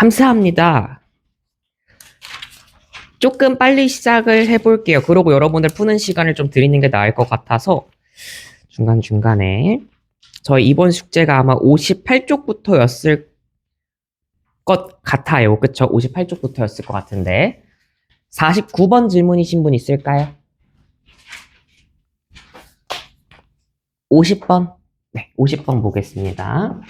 감사합니다. 조금 빨리 시작을 해볼게요. 그러고 여러분들 푸는 시간을 좀 드리는 게 나을 것 같아서 중간중간에 저희 이번 숙제가 아마 58쪽부터였을 것 같아요. 그쵸? 58쪽부터였을 것 같은데 49번 질문이신 분 있을까요? 50번? 네, 50번 보겠습니다.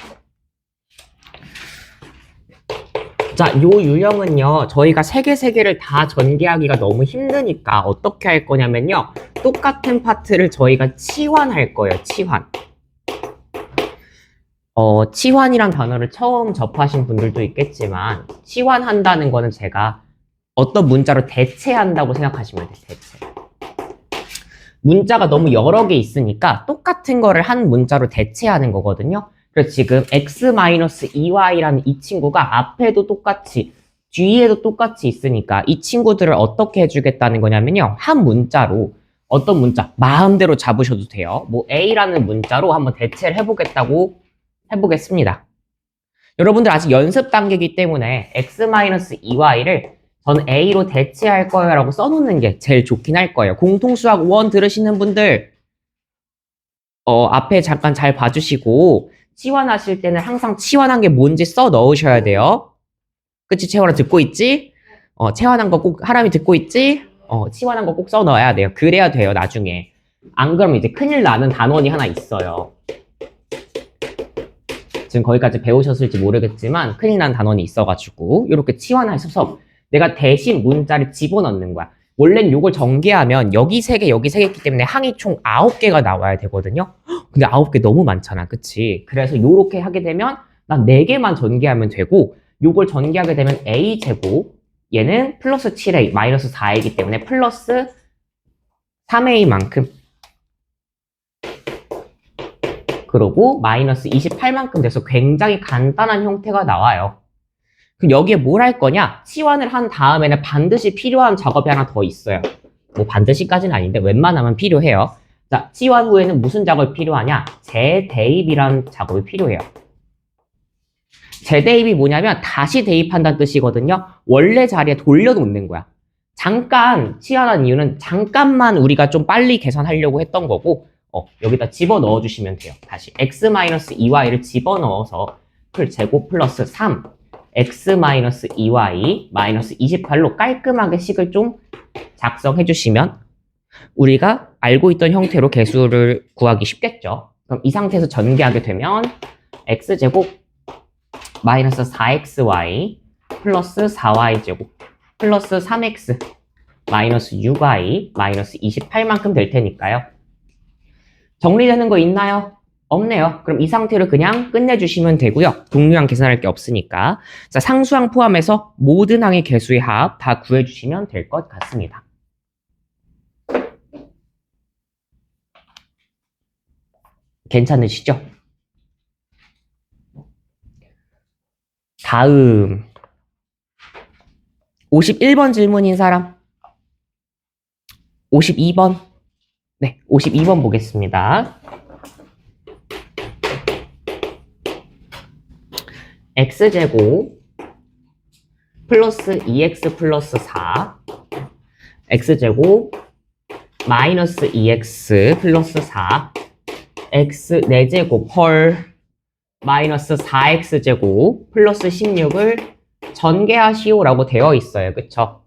자, 요 유형은요, 저희가 세 개를 다 전개하기가 너무 힘드니까 어떻게 할 거냐면요, 똑같은 파트를 저희가 치환할 거예요, 치환. 치환이란 단어를 처음 접하신 분들도 있겠지만, 치환한다는 거는 제가 어떤 문자로 대체한다고 생각하시면 돼요, 대체. 문자가 너무 여러 개 있으니까 똑같은 거를 한 문자로 대체하는 거거든요. 그래서 지금 x-2y라는 이 친구가 앞에도 똑같이 뒤에도 똑같이 있으니까 이 친구들을 어떻게 해주겠다는 거냐면요. 한 문자로 어떤 문자 마음대로 잡으셔도 돼요. 뭐 a라는 문자로 한번 대체를 해보겠다고 해보겠습니다. 여러분들 아직 연습 단계이기 때문에 x-2y를 저는 a로 대체할 거예요 라고 써놓는 게 제일 좋긴 할 거예요. 공통수학 1 들으시는 분들 앞에 잠깐 잘 봐주시고 치환하실 때는 항상 치환한 게 뭔지 써 넣으셔야 돼요. 그치? 채원아 듣고 있지? 채환한 거 꼭 하람이 듣고 있지? 치환한 거 꼭 써 넣어야 돼요. 그래야 돼요 나중에. 안 그러면 이제 큰일 나는 단원이 하나 있어요. 지금 거기까지 배우셨을지 모르겠지만 큰일 난 단원이 있어가지고 이렇게 치환하셔서 내가 대신 문자를 집어넣는 거야. 원래는 이걸 전개하면 여기 3개, 여기 3개 있기 때문에 항이 총 9개가 나와야 되거든요. 근데 9개 너무 많잖아. 그치? 그래서 이렇게 하게 되면 난 4개만 전개하면 되고 요걸 전개하게 되면 a제곱 얘는 플러스 7a 마이너스 4i기 때문에 플러스 3a만큼 그러고 마이너스 28만큼 돼서 굉장히 간단한 형태가 나와요. 그럼 여기에 뭘 할 거냐? 치환을 한 다음에는 반드시 필요한 작업이 하나 더 있어요. 뭐 반드시까지는 아닌데 웬만하면 필요해요. 자, 치환 후에는 무슨 작업이 필요하냐? 재대입이라는 작업이 필요해요. 재대입이 뭐냐면 다시 대입한다는 뜻이거든요. 원래 자리에 돌려놓는 거야. 잠깐 치환한 이유는 잠깐만 우리가 좀 빨리 계산하려고 했던 거고 여기다 집어넣어 주시면 돼요. 다시 x-2y를 집어넣어서 제곱 플러스 3 x-2y 마이너스 28로 깔끔하게 식을 좀 작성해 주시면 우리가 알고 있던 형태로 개수를 구하기 쉽겠죠. 그럼 이 상태에서 전개하게 되면 x제곱 마이너스 4xy 플러스 4y제곱 플러스 3x 마이너스 6y 마이너스 28만큼 될 테니까요. 정리되는 거 있나요? 없네요. 그럼 이 상태로 그냥 끝내주시면 되고요. 동류항 계산할 게 없으니까. 자, 상수항 포함해서 모든 항의 개수의 합 다 구해주시면 될 것 같습니다. 괜찮으시죠? 다음 51번 질문인 사람 52번 네, 52번 보겠습니다. x제곱 플러스 2x 플러스 4 x제곱 마이너스 2x 플러스 4 x 4제곱 헐 마이너스 4x제곱 플러스 16을 전개하시오 라고 되어 있어요. 그쵸?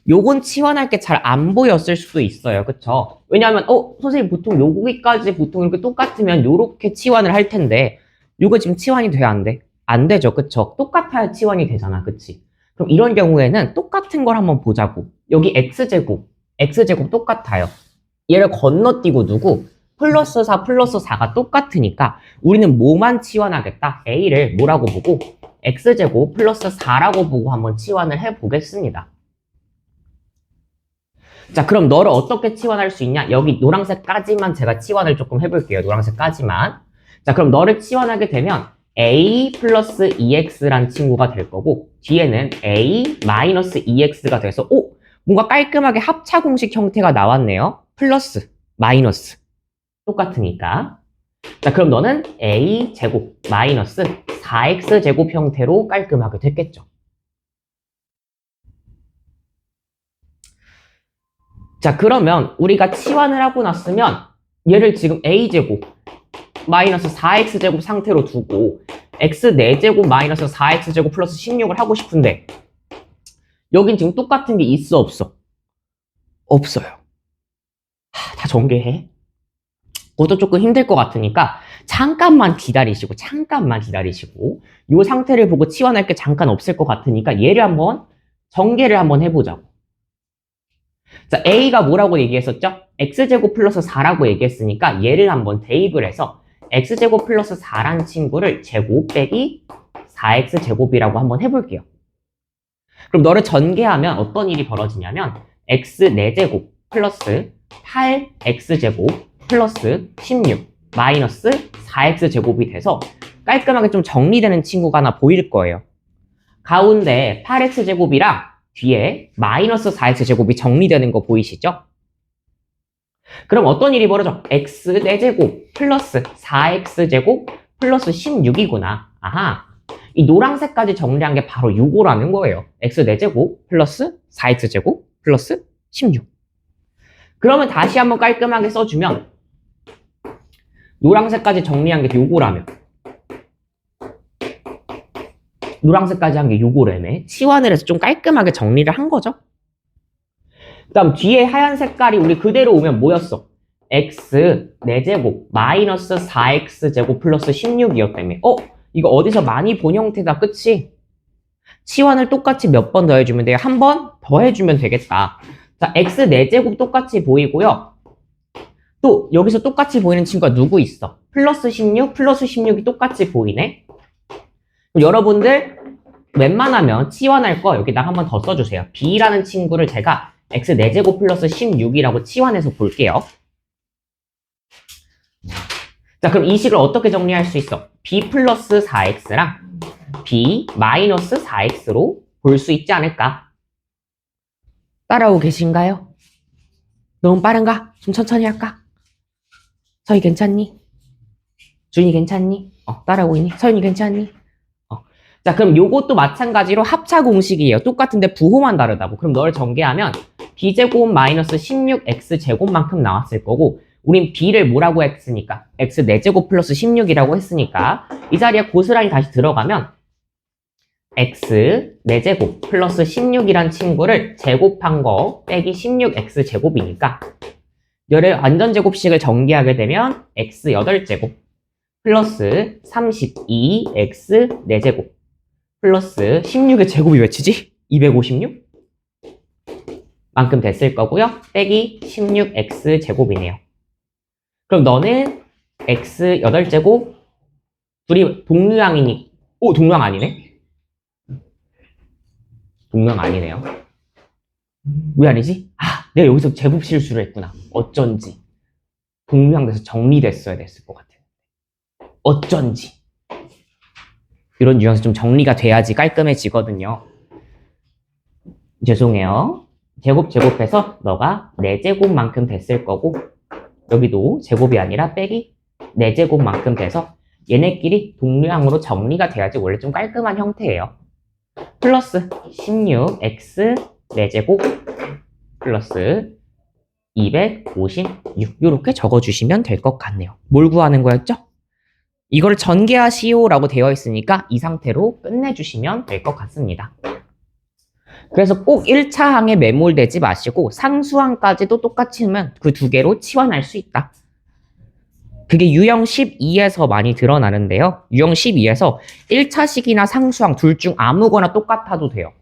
요건 치환할 게 잘 안 보였을 수도 있어요. 그쵸? 왜냐하면 선생님 보통 여기까지 보통 이렇게 똑같으면 요렇게 치환을 할 텐데 요거 지금 치환이 돼야 안 돼? 안 되죠. 그쵸? 똑같아야 치환이 되잖아. 그치? 그럼 이런 경우에는 똑같은 걸 한번 보자고. 여기 x제곱 똑같아요. 얘를 건너뛰고 두고 플러스 4 플러스 4가 똑같으니까 우리는 뭐만 치환하겠다? a를 뭐라고 보고 x제곱 플러스 4라고 보고 한번 치환을 해보겠습니다. 자, 그럼 너를 어떻게 치환할 수 있냐? 여기 노란색까지만 제가 치환을 조금 해볼게요. 노란색까지만. 자, 그럼 너를 치환하게 되면 a 플러스 2x란 친구가 될 거고 뒤에는 a 마이너스 2x가 돼서 뭔가 깔끔하게 합차 공식 형태가 나왔네요. 플러스, 마이너스 똑같으니까. 자, 그럼 너는 a 제곱 마이너스 4x 제곱 형태로 깔끔하게 됐겠죠. 자, 그러면 우리가 치환을 하고 났으면 얘를 지금 a제곱 마이너스 4x제곱 상태로 두고 x 4제곱 마이너스 4x제곱 플러스 16을 하고 싶은데 여긴 지금 똑같은 게 있어 없어? 없어요. 다 전개해. 그것도 조금 힘들 것 같으니까 잠깐만 기다리시고 이 상태를 보고 치환할 게 잠깐 없을 것 같으니까 얘를 한번 전개를 한번 해보자고. 자, a가 뭐라고 얘기했었죠? x제곱 플러스 4라고 얘기했으니까 얘를 한번 대입을 해서 x제곱 플러스 4란 친구를 제곱 빼기 4x제곱이라고 한번 해볼게요. 그럼 너를 전개하면 어떤 일이 벌어지냐면 x 4제곱 플러스 8x제곱 플러스 16 마이너스 4x제곱이 돼서 깔끔하게 좀 정리되는 친구가 하나 보일 거예요. 가운데 8x제곱이랑 뒤에 마이너스 4x제곱이 정리되는 거 보이시죠? 그럼 어떤 일이 벌어져? x 4제곱 플러스 4x제곱 플러스 16이구나. 아하, 이 노란색까지 정리한 게 바로 요거라는 거예요. x 4제곱 플러스 4x제곱 플러스 16. 그러면 다시 한번 깔끔하게 써주면 노란색까지 정리한 게 요거라면 노란색까지 한 게 요거라며 치환을 해서 좀 깔끔하게 정리를 한 거죠. 그 다음 뒤에 하얀 색깔이 우리 그대로 오면 뭐였어? x 4제곱 마이너스 4x제곱 플러스 16이었다며. 이거 어디서 많이 본 형태다, 그치? 치환을 똑같이 몇 번 더 해주면 돼요? 한 번 더 해주면 되겠다. 자, x 4제곱 똑같이 보이고요. 또 여기서 똑같이 보이는 친구가 누구 있어? 플러스 16, 플러스 16이 똑같이 보이네. 그럼 여러분들 웬만하면 치환할 거 여기다 한 번 더 써주세요. b라는 친구를 제가 x 4제곱 플러스 16이라고 치환해서 볼게요. 자, 그럼 이 식을 어떻게 정리할 수 있어? b 플러스 4x랑 b 마이너스 4x로 볼 수 있지 않을까? 따라오고 계신가요? 너무 빠른가? 좀 천천히 할까? 서희 괜찮니? 준이 괜찮니? 따라오고 있니? 서윤이 괜찮니? 자, 그럼 요것도 마찬가지로 합차 공식이에요. 똑같은데 부호만 다르다고. 그럼 너를 전개하면 b제곱 마이너스 16x제곱만큼 나왔을 거고 우린 b를 뭐라고 했으니까 x 4제곱 플러스 16이라고 했으니까 이 자리에 고스란히 다시 들어가면 x 4제곱 플러스 16이란 친구를 제곱한 거 빼기 16x제곱이니까 얘를 완전제곱식을 전개하게 되면 x 8제곱 플러스 32x 4제곱 플러스 16의 제곱이 몇이지? 256? 만큼 됐을 거고요. 빼기 16x제곱이네요. 그럼 너는 x 8제곱 둘이 동류항이니 동류항 아니네? 동류항 아니네요. 왜 아니지? 내가 여기서 제곱 실수를 했구나. 어쩐지 동류항 돼서 정리됐어야 됐을 것 같아요. 어쩐지 이런 뉘앙스 좀 정리가 돼야지 깔끔해지거든요. 죄송해요. 제곱해서 너가 4제곱만큼 됐을 거고 여기도 제곱이 아니라 빼기 4제곱만큼 돼서 얘네끼리 동류항으로 정리가 돼야지 원래 좀 깔끔한 형태예요. 플러스 16x 4제곱 플러스 256 이렇게 적어주시면 될 것 같네요. 뭘 구하는 거였죠? 이걸 전개하시오 라고 되어 있으니까 이 상태로 끝내주시면 될 것 같습니다. 그래서 꼭 1차 항에 매몰되지 마시고 상수항까지도 똑같이 하면 그 두 개로 치환할 수 있다. 그게 유형 12에서 많이 드러나는데요. 유형 12에서 1차식이나 상수항 둘 중 아무거나 똑같아도 돼요.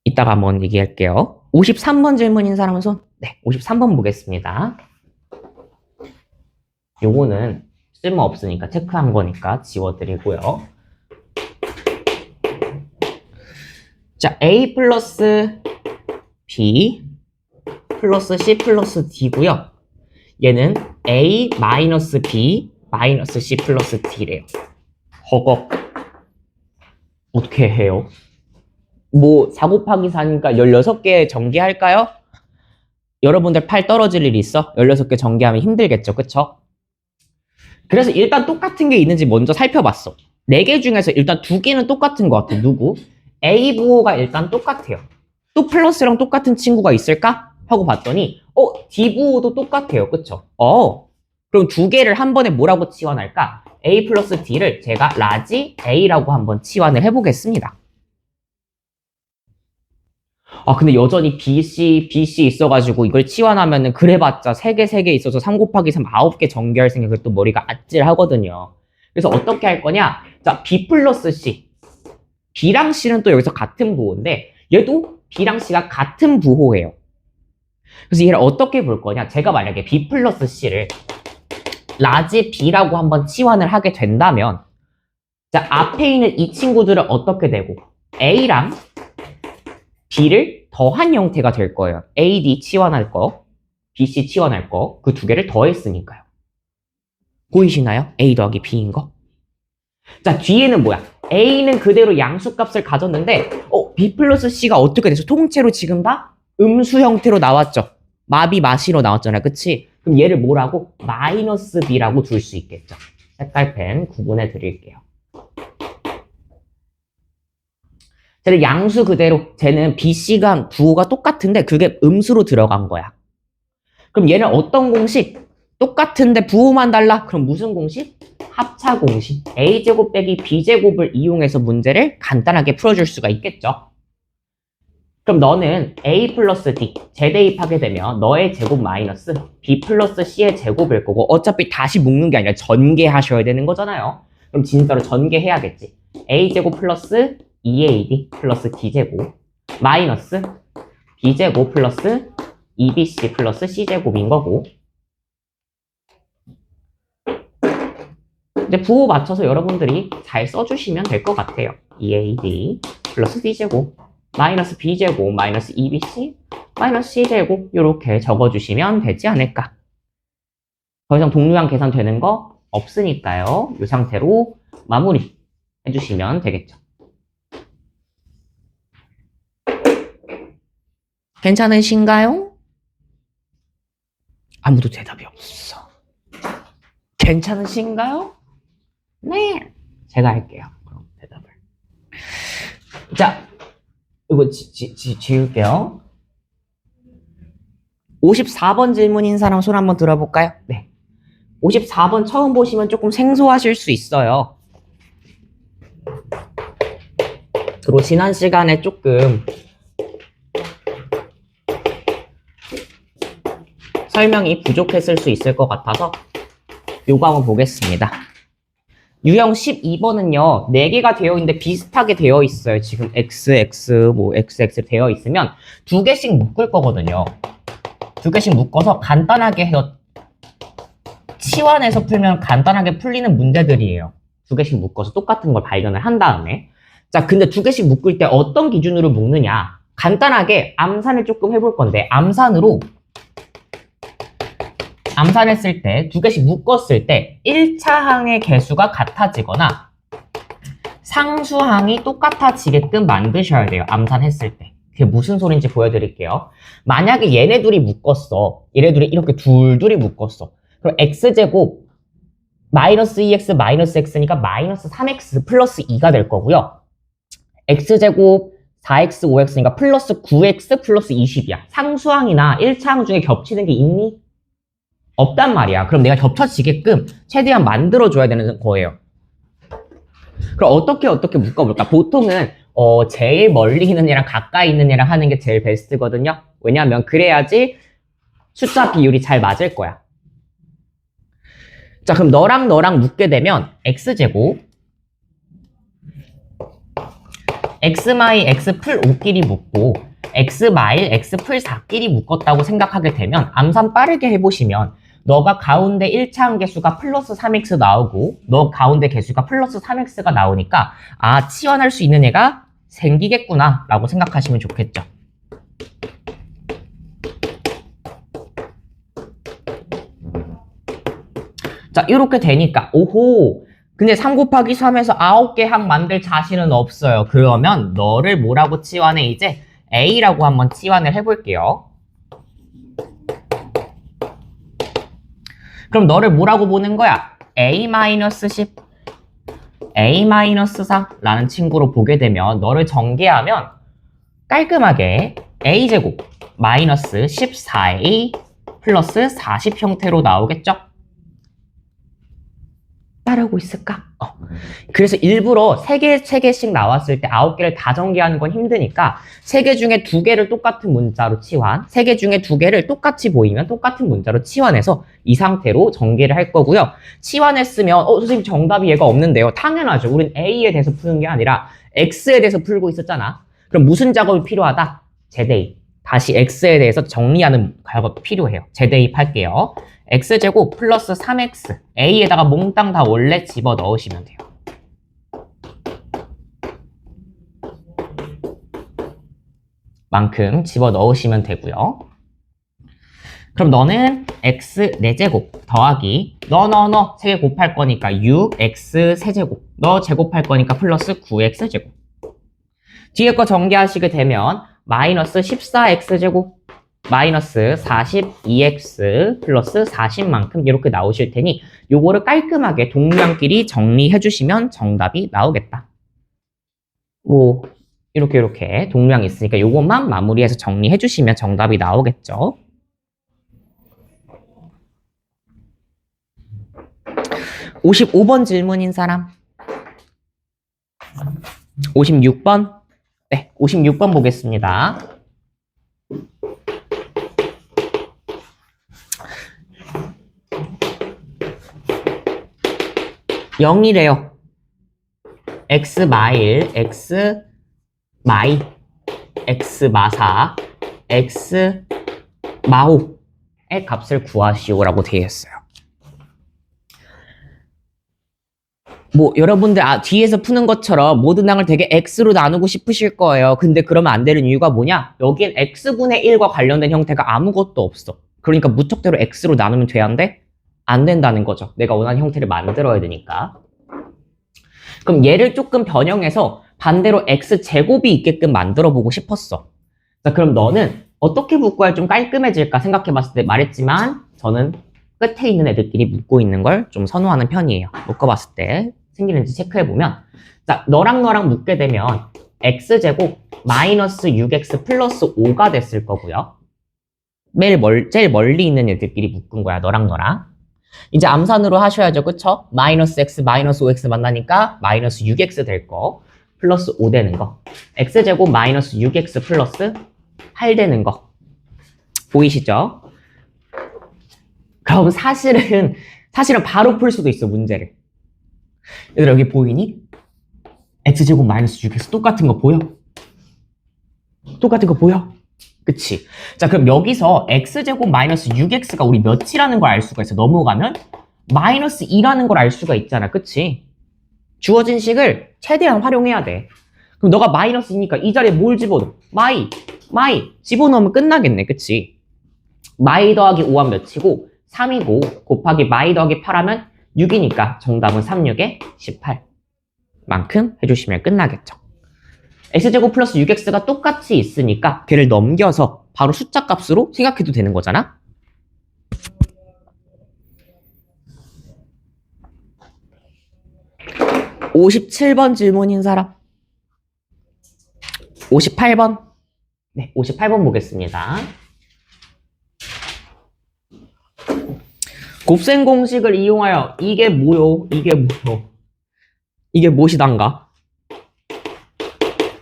이따가 한번 얘기할게요. 53번 질문인 사람은 손? 네, 53번 보겠습니다. 요거는 쓸모없으니까 체크한 거니까 지워드리고요. 자, A 플러스 B 플러스 C 플러스 D고요. 얘는 A 마이너스 B 마이너스 C 플러스 D래요. 허걱. 어떻게 해요? 4 곱하기 4니까 16개 전개할까요? 여러분들 팔 떨어질 일 있어? 16개 전개하면 힘들겠죠, 그쵸? 그래서 일단 똑같은 게 있는지 먼저 살펴봤어. 4개 중에서 일단 2개는 똑같은 것 같아. 누구? A 부호가 일단 똑같아요. 또 플러스랑 똑같은 친구가 있을까? 하고 봤더니 D부호도 똑같아요. 그쵸? 그럼 두 개를 한 번에 뭐라고 치환할까? A 플러스 D를 제가 라지 A라고 한번 치환을 해보겠습니다. 근데 여전히 BC 있어가지고 이걸 치환하면은 그래봤자 3개 있어서 3 곱하기 3 9개 전개할 생각을 또 머리가 아찔하거든요. 그래서 어떻게 할 거냐? 자, B 플러스 C. B랑 C는 또 여기서 같은 부호인데 얘도 B랑 C가 같은 부호예요. 그래서 얘를 어떻게 볼 거냐? 제가 만약에 B 플러스 C를 라지 B라고 한번 치환을 하게 된다면 자, 앞에 있는 이 친구들은 어떻게 되고 A랑 B를 더한 형태가 될 거예요. AD 치환할 거, BC 치환할 거, 그 두 개를 더했으니까요. 보이시나요? A 더하기 B인 거? 자, 뒤에는 뭐야? A는 그대로 양수값을 가졌는데 B 플러스 C가 어떻게 돼서 통째로 지금 다 음수 형태로 나왔죠? 마비 마시로 나왔잖아요. 그치? 그럼 얘를 뭐라고? 마이너스 B라고 둘 수 있겠죠. 색깔펜 구분해 드릴게요. 쟤는 양수 그대로 쟤는 BC가 부호가 똑같은데 그게 음수로 들어간 거야. 그럼 얘는 어떤 공식? 똑같은데 부호만 달라? 그럼 무슨 공식? 합차 공식. A제곱 빼기 B제곱을 이용해서 문제를 간단하게 풀어줄 수가 있겠죠. 그럼 너는 A 플러스 D 재대입하게 되면 너의 제곱 마이너스 B 플러스 C의 제곱일 거고 어차피 다시 묶는 게 아니라 전개하셔야 되는 거잖아요. 그럼 진짜로 전개해야겠지. A제곱 플러스 2AD 플러스 D제곱 마이너스 B제곱 플러스 2BC 플러스 C제곱인 거고 이제 부호 맞춰서 여러분들이 잘 써주시면 될 것 같아요. 2AD 플러스 D제곱 마이너스 B제곱 마이너스 2BC 마이너스 C제곱 이렇게 적어주시면 되지 않을까. 더 이상 동류항 계산되는 거 없으니까요. 이 상태로 마무리 해주시면 되겠죠. 괜찮으신가요? 아무도 대답이 없어. 괜찮으신가요? 네. 제가 할게요. 그럼 대답을. 자, 이거 지울게요. 54번 질문인 사람 손 한번 들어볼까요? 네. 54번 처음 보시면 조금 생소하실 수 있어요. 그리고 지난 시간에 조금 설명이 부족했을 수 있을 것 같아서 요거 한번 보겠습니다. 유형 12번은요 4개가 되어 있는데 비슷하게 되어 있어요. 지금 XX 되어 있으면 2개씩 묶을 거거든요. 2개씩 묶어서 간단하게 해서 치환해서 풀면 간단하게 풀리는 문제들이에요. 2개씩 묶어서 똑같은 걸 발견을 한 다음에 자, 근데 2개씩 묶을 때 어떤 기준으로 묶느냐? 간단하게 암산을 조금 해볼 건데 암산했을 때 2개씩 묶었을 때 1차 항의 개수가 같아지거나 상수항이 똑같아지게끔 만드셔야 돼요. 암산했을 때. 그게 무슨 소린지 보여드릴게요. 만약에 얘네 둘이 묶었어. 얘네 둘이 이렇게 둘이 묶었어. 그럼 x제곱 마이너스 2x 마이너스 x니까 마이너스 3x 플러스 2가 될 거고요. x제곱 4x 5x니까 플러스 9x 플러스 20이야. 상수항이나 1차항 중에 겹치는 게 있니? 없단 말이야. 그럼 내가 겹쳐지게끔 최대한 만들어줘야 되는 거예요. 그럼 어떻게 묶어볼까? 보통은 제일 멀리 있는 애랑 가까이 있는 애랑 하는 게 제일 베스트거든요. 왜냐하면 그래야지 숫자 비율이 잘 맞을 거야. 자, 그럼 너랑 묶게 되면 x제곱 x마이 x풀 5끼리 묶고 x마일 x풀 4끼리 묶었다고 생각하게 되면 암산 빠르게 해보시면 너가 가운데 1차항 개수가 플러스 3x 나오고 너 가운데 개수가 플러스 3x가 나오니까 아, 치환할 수 있는 애가 생기겠구나 라고 생각하시면 좋겠죠. 자, 이렇게 되니까 오호, 근데 3 곱하기 3에서 9개 항 만들 자신은 없어요. 그러면 너를 뭐라고 치환해? 이제 A라고 한번 치환을 해볼게요. 그럼 너를 뭐라고 보는 거야? A-10, A-4라는 친구로 보게 되면 너를 전개하면 깔끔하게 a제곱 마이너스 14a 플러스 40 형태로 나오겠죠? 따르고 있을까? 그래서 일부러 3개씩 나왔을 때 9개를 다 전개하는 건 힘드니까 3개 중에 2개를 똑같은 문자로 치환, 3개 중에 2개를 똑같이 보이면 똑같은 문자로 치환해서 이 상태로 전개를 할 거고요. 치환했으면 선생님 정답이 얘가 없는데요. 당연하죠. 우린 A에 대해서 푸는 게 아니라 X에 대해서 풀고 있었잖아. 그럼 무슨 작업이 필요하다? 재대입. 다시 X에 대해서 정리하는 작업이 필요해요. 재대입할게요. X제곱 플러스 3X A에다가 몽땅 다 원래 집어 넣으시면 돼요. 만큼 집어 넣으시면 되고요. 그럼 너는 X 4제곱 더하기 너 3개 곱할 거니까 6X 세제곱 너 제곱할 거니까 플러스 9X제곱 뒤에 거 전개하시게 되면 마이너스 14X제곱 마이너스 42x 플러스 40만큼 이렇게 나오실 테니 요거를 깔끔하게 동량끼리 정리해 주시면 정답이 나오겠다. 뭐 이렇게 동량이 있으니까 요것만 마무리해서 정리해 주시면 정답이 나오겠죠. 55번 질문인 사람 56번 네, 56번 보겠습니다. 0이래요. x 마일, x 마이, x 마사, x 마호의 값을 구하시오라고 되어 있어요. 뭐 여러분들 뒤에서 푸는 것처럼 모든 항을 되게 x로 나누고 싶으실 거예요. 근데 그러면 안 되는 이유가 뭐냐? 여긴 x분의 1과 관련된 형태가 아무것도 없어. 그러니까 무턱대로 x로 나누면 돼야 한데 안 된다는 거죠. 내가 원하는 형태를 만들어야 되니까. 그럼 얘를 조금 변형해서 반대로 x제곱이 있게끔 만들어 보고 싶었어. 자, 그럼 너는 어떻게 묶어야 좀 깔끔해질까 생각해 봤을 때 말했지만 저는 끝에 있는 애들끼리 묶고 있는 걸 좀 선호하는 편이에요. 묶어봤을 때 생기는지 체크해보면 자, 너랑 묶게 되면 x제곱 마이너스 6x 플러스 5가 됐을 거고요. 제일 멀리 있는 애들끼리 묶은 거야. 너랑 이제 암산으로 하셔야죠. 그쵸? 마이너스 x 마이너스 5x 만나니까 마이너스 6x 될 거 플러스 5 되는 거 x제곱 마이너스 6x 플러스 8 되는 거 보이시죠? 그럼 사실은 바로 풀 수도 있어, 문제를. 얘들아, 여기 보이니? x제곱 마이너스 6x 똑같은 거 보여? 똑같은 거 보여? 그치? 자, 그럼 여기서 x제곱 마이너스 6x가 우리 몇이라는 걸 알 수가 있어. 넘어가면 마이너스 2라는 걸 알 수가 있잖아. 그치? 주어진 식을 최대한 활용해야 돼. 그럼 너가 마이너스 2니까 이 자리에 뭘 집어넣어? 마이 집어넣으면 끝나겠네. 그치? 마이 더하기 5하면 몇이고 3이고 곱하기 마이 더하기 8하면 6이니까 정답은 3, 6에 18 만큼 해주시면 끝나겠죠. x제곱 플러스 6x가 똑같이 있으니까 걔를 넘겨서 바로 숫자 값으로 생각해도 되는 거잖아. (57번) 질문인 사람 58번 네, 58번 보겠습니다. 곱셈 공식을 이용하여 이게 뭐요? 이게 무엇이단가?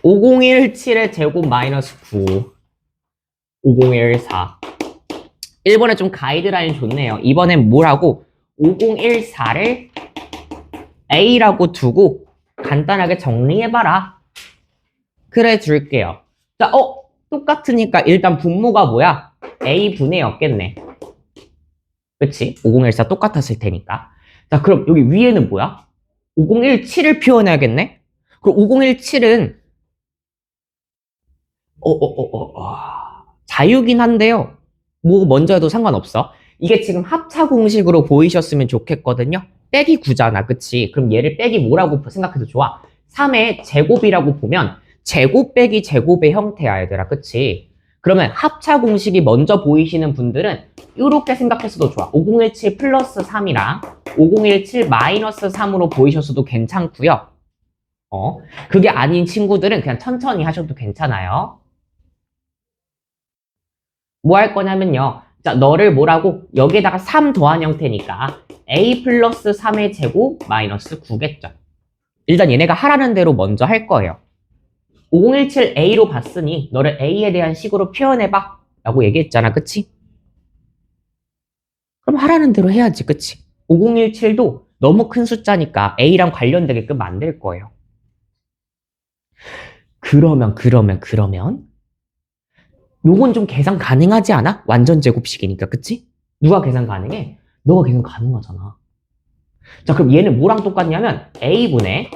5017의 제곱 마이너스 9 5014 1번에 좀 가이드라인 좋네요. 이번엔 뭐라고? 5014를 A라고 두고 간단하게 정리해봐라. 그래 줄게요. 자, 똑같으니까 일단 분모가 뭐야? A분의였겠네. 그치? 5014 똑같았을 테니까. 자, 그럼 여기 위에는 뭐야? 5017을 표현해야겠네? 그럼 5017은 자유긴 한데요. 뭐 먼저 해도 상관없어. 이게 지금 합차 공식으로 보이셨으면 좋겠거든요. 빼기 9잖아. 그치? 그럼 얘를 빼기 뭐라고 생각해도 좋아? 3의 제곱이라고 보면 제곱 빼기 제곱의 형태야, 얘들아. 그치? 그러면 합차 공식이 먼저 보이시는 분들은 이렇게 생각했어도 좋아. 5017 플러스 3이랑 5017 마이너스 3으로 보이셨어도 괜찮고요. 그게 아닌 친구들은 그냥 천천히 하셔도 괜찮아요. 뭐 할 거냐면요. 자, 너를 뭐라고? 여기에다가 3 더한 형태니까 a 플러스 3의 제곱 마이너스 9겠죠. 일단 얘네가 하라는 대로 먼저 할 거예요. 5017a로 봤으니 너를 a에 대한 식으로 표현해봐 라고 얘기했잖아. 그치? 그럼 하라는 대로 해야지. 그치? 5017도 너무 큰 숫자니까 a랑 관련되게끔 만들 거예요. 그러면 요건 좀 계산 가능하지 않아? 완전 제곱식이니까. 그치? 누가 계산 가능해? 너가 계산 가능하잖아. 자, 그럼 얘는 뭐랑 똑같냐면 a분의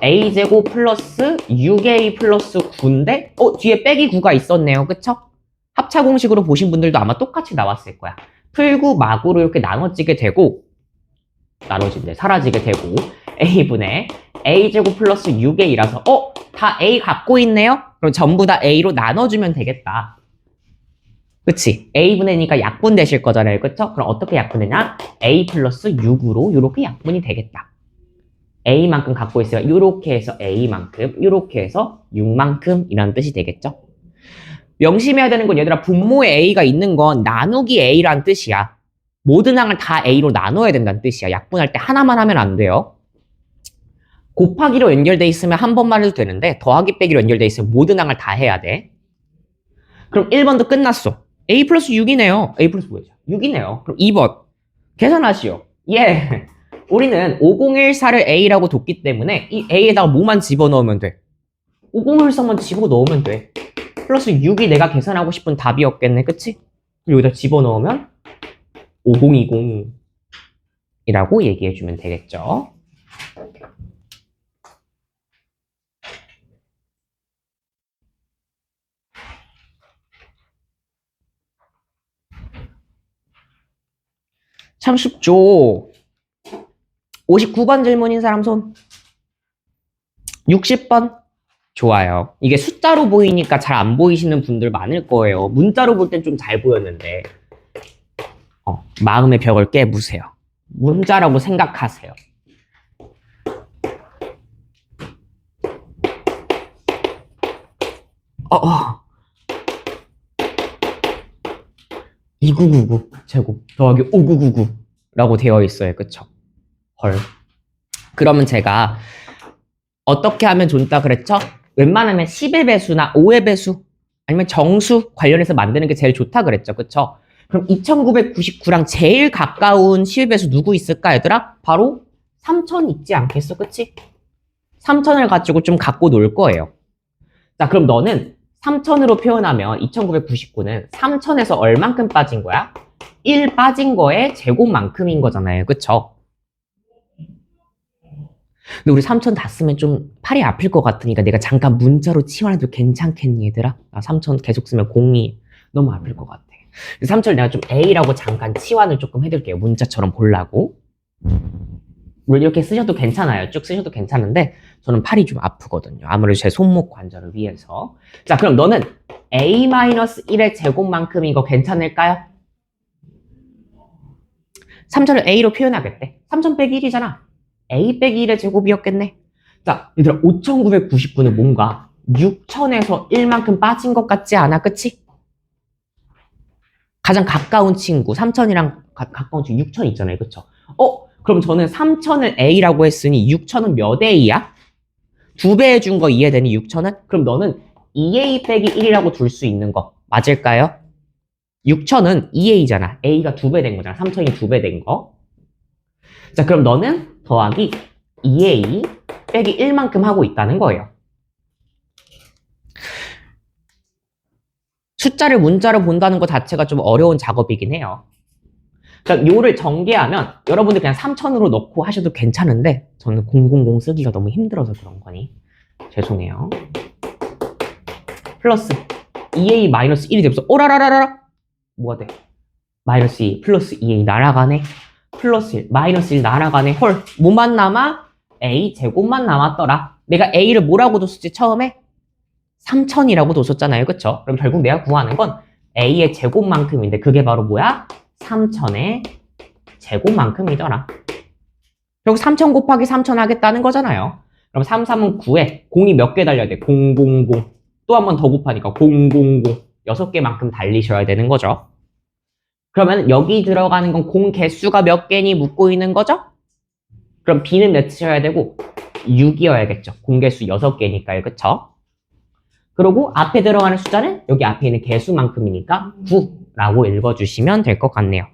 a제곱 플러스 6a 플러스 9인데 뒤에 빼기 9가 있었네요. 그쵸? 합차 공식으로 보신 분들도 아마 똑같이 나왔을 거야. 풀구 막으로 이렇게 나눠지게 되고 사라지게 되고 a분의 a제곱 플러스 6a라서 다 a 갖고 있네요? 그럼 전부 다 a로 나눠주면 되겠다. 그치? a분의니까 약분 되실 거잖아요. 그쵸? 그럼 어떻게 약분되냐? a 플러스 6으로 이렇게 약분이 되겠다. a만큼 갖고 있어요. 이렇게 해서 a만큼, 이렇게 해서 6만큼 이라는 뜻이 되겠죠? 명심해야 되는 건 얘들아, 분모에 a가 있는 건 나누기 a란 뜻이야. 모든 항을 다 a로 나눠야 된다는 뜻이야. 약분할 때 하나만 하면 안 돼요. 곱하기로 연결돼 있으면 한 번만 해도 되는데 더하기 빼기로 연결돼 있으면 모든 항을 다 해야 돼. 그럼 1번도 끝났어. a 플러스 6이네요. a 플러스 뭐죠? 6이네요. 그럼 2번 계산하시오. 예. 우리는 5014를 a라고 뒀기 때문에 이 a에다가 뭐만 집어넣으면 돼? 5014만 집어넣으면 돼. 플러스 6이 내가 계산하고 싶은 답이었겠네. 그치? 여기다 집어넣으면 5020이라고 얘기해주면 되겠죠. 참 쉽죠. 59번 질문인 사람 손. 60번. 좋아요. 이게 숫자로 보이니까 잘 안 보이시는 분들 많을 거예요. 문자로 볼 땐 좀 잘 보였는데 마음의 벽을 깨부세요. 문자라고 생각하세요. 어, 어. 2999 제곱 더하기 5999라고 되어 있어요. 그쵸? 헐. 그러면 제가 어떻게 하면 좋다 그랬죠? 웬만하면 10의 배수나 5의 배수 아니면 정수 관련해서 만드는 게 제일 좋다 그랬죠. 그쵸? 그럼 2999랑 제일 가까운 10의 배수 누구 있을까 얘들아? 바로 3000 있지 않겠어? 그치? 3000을 가지고 좀 갖고 놀 거예요. 자, 그럼 너는 3000으로 표현하면 2999는 3000에서 얼만큼 빠진 거야? 1 빠진 거에 제곱만큼인 거잖아요. 그쵸? 근데 우리 3000 다 쓰면 좀 팔이 아플 것 같으니까 내가 잠깐 문자로 치환해도 괜찮겠니 얘들아? 나 3000 계속 쓰면 공이 너무 아플 것 같아. 3000을 내가 좀 A라고 잠깐 치환을 조금 해둘게요. 문자처럼 보려고. 물론 이렇게 쓰셔도 괜찮아요. 쭉 쓰셔도 괜찮은데 저는 팔이 좀 아프거든요. 아무래도 제 손목 관절을 위해서. 자, 그럼 너는 A-1의 제곱만큼인 거 괜찮을까요? 3000을 A로 표현하겠대. 3000 빼기 1이잖아. A 빼기 1의 제곱이었겠네. 자, 얘들아 5999는 뭔가 6000에서 1만큼 빠진 것 같지 않아? 그치? 가장 가까운 친구 3000이랑 가까운 친구 6000 있잖아요. 그쵸? 그럼 저는 3000을 A라고 했으니 6000은 몇 A야? 2배 해준 거 이해되니 6000은? 그럼 너는 2A 빼기 1이라고 둘 수 있는 거 맞을까요? 6000은 2A잖아. A가 2배 된 거잖아. 3000이 2배 된 거. 자, 그럼 너는 더하기 2A 빼기 1만큼 하고 있다는 거예요. 숫자를 문자로 본다는 것 자체가 좀 어려운 작업이긴 해요. 자, 요를 전개하면 여러분들 그냥 3000으로 넣고 하셔도 괜찮은데 저는 000 쓰기가 너무 힘들어서 그런 거니 죄송해요. 플러스 2A 마이너스 1이 되면서 오라라라라 뭐가 돼? 마이너스 2 플러스 2A 날아가네. 플러스 1 마이너스 1 날아가네. 헐 뭐만 남아? A 제곱만 남았더라. 내가 A를 뭐라고 뒀었지 처음에? 3000이라고 뒀었잖아요. 그쵸? 그럼 결국 내가 구하는 건 A의 제곱만큼인데 그게 바로 뭐야? 3000의 제곱만큼이더라. 결국 3000 곱하기 3000 하겠다는 거잖아요. 그럼 33은 9에 0이 몇 개 달려야 돼? 000. 또 한 번 더 곱하니까 000. 6개만큼 달리셔야 되는 거죠. 그러면 여기 들어가는 건 공 개수가 몇 개니 묻고 있는 거죠? 그럼 B는 몇이어야 되고 6이어야겠죠. 공 개수 6개니까요. 그쵸? 그리고 앞에 들어가는 숫자는 여기 앞에 있는 개수만큼이니까 9라고 읽어주시면 될 것 같네요.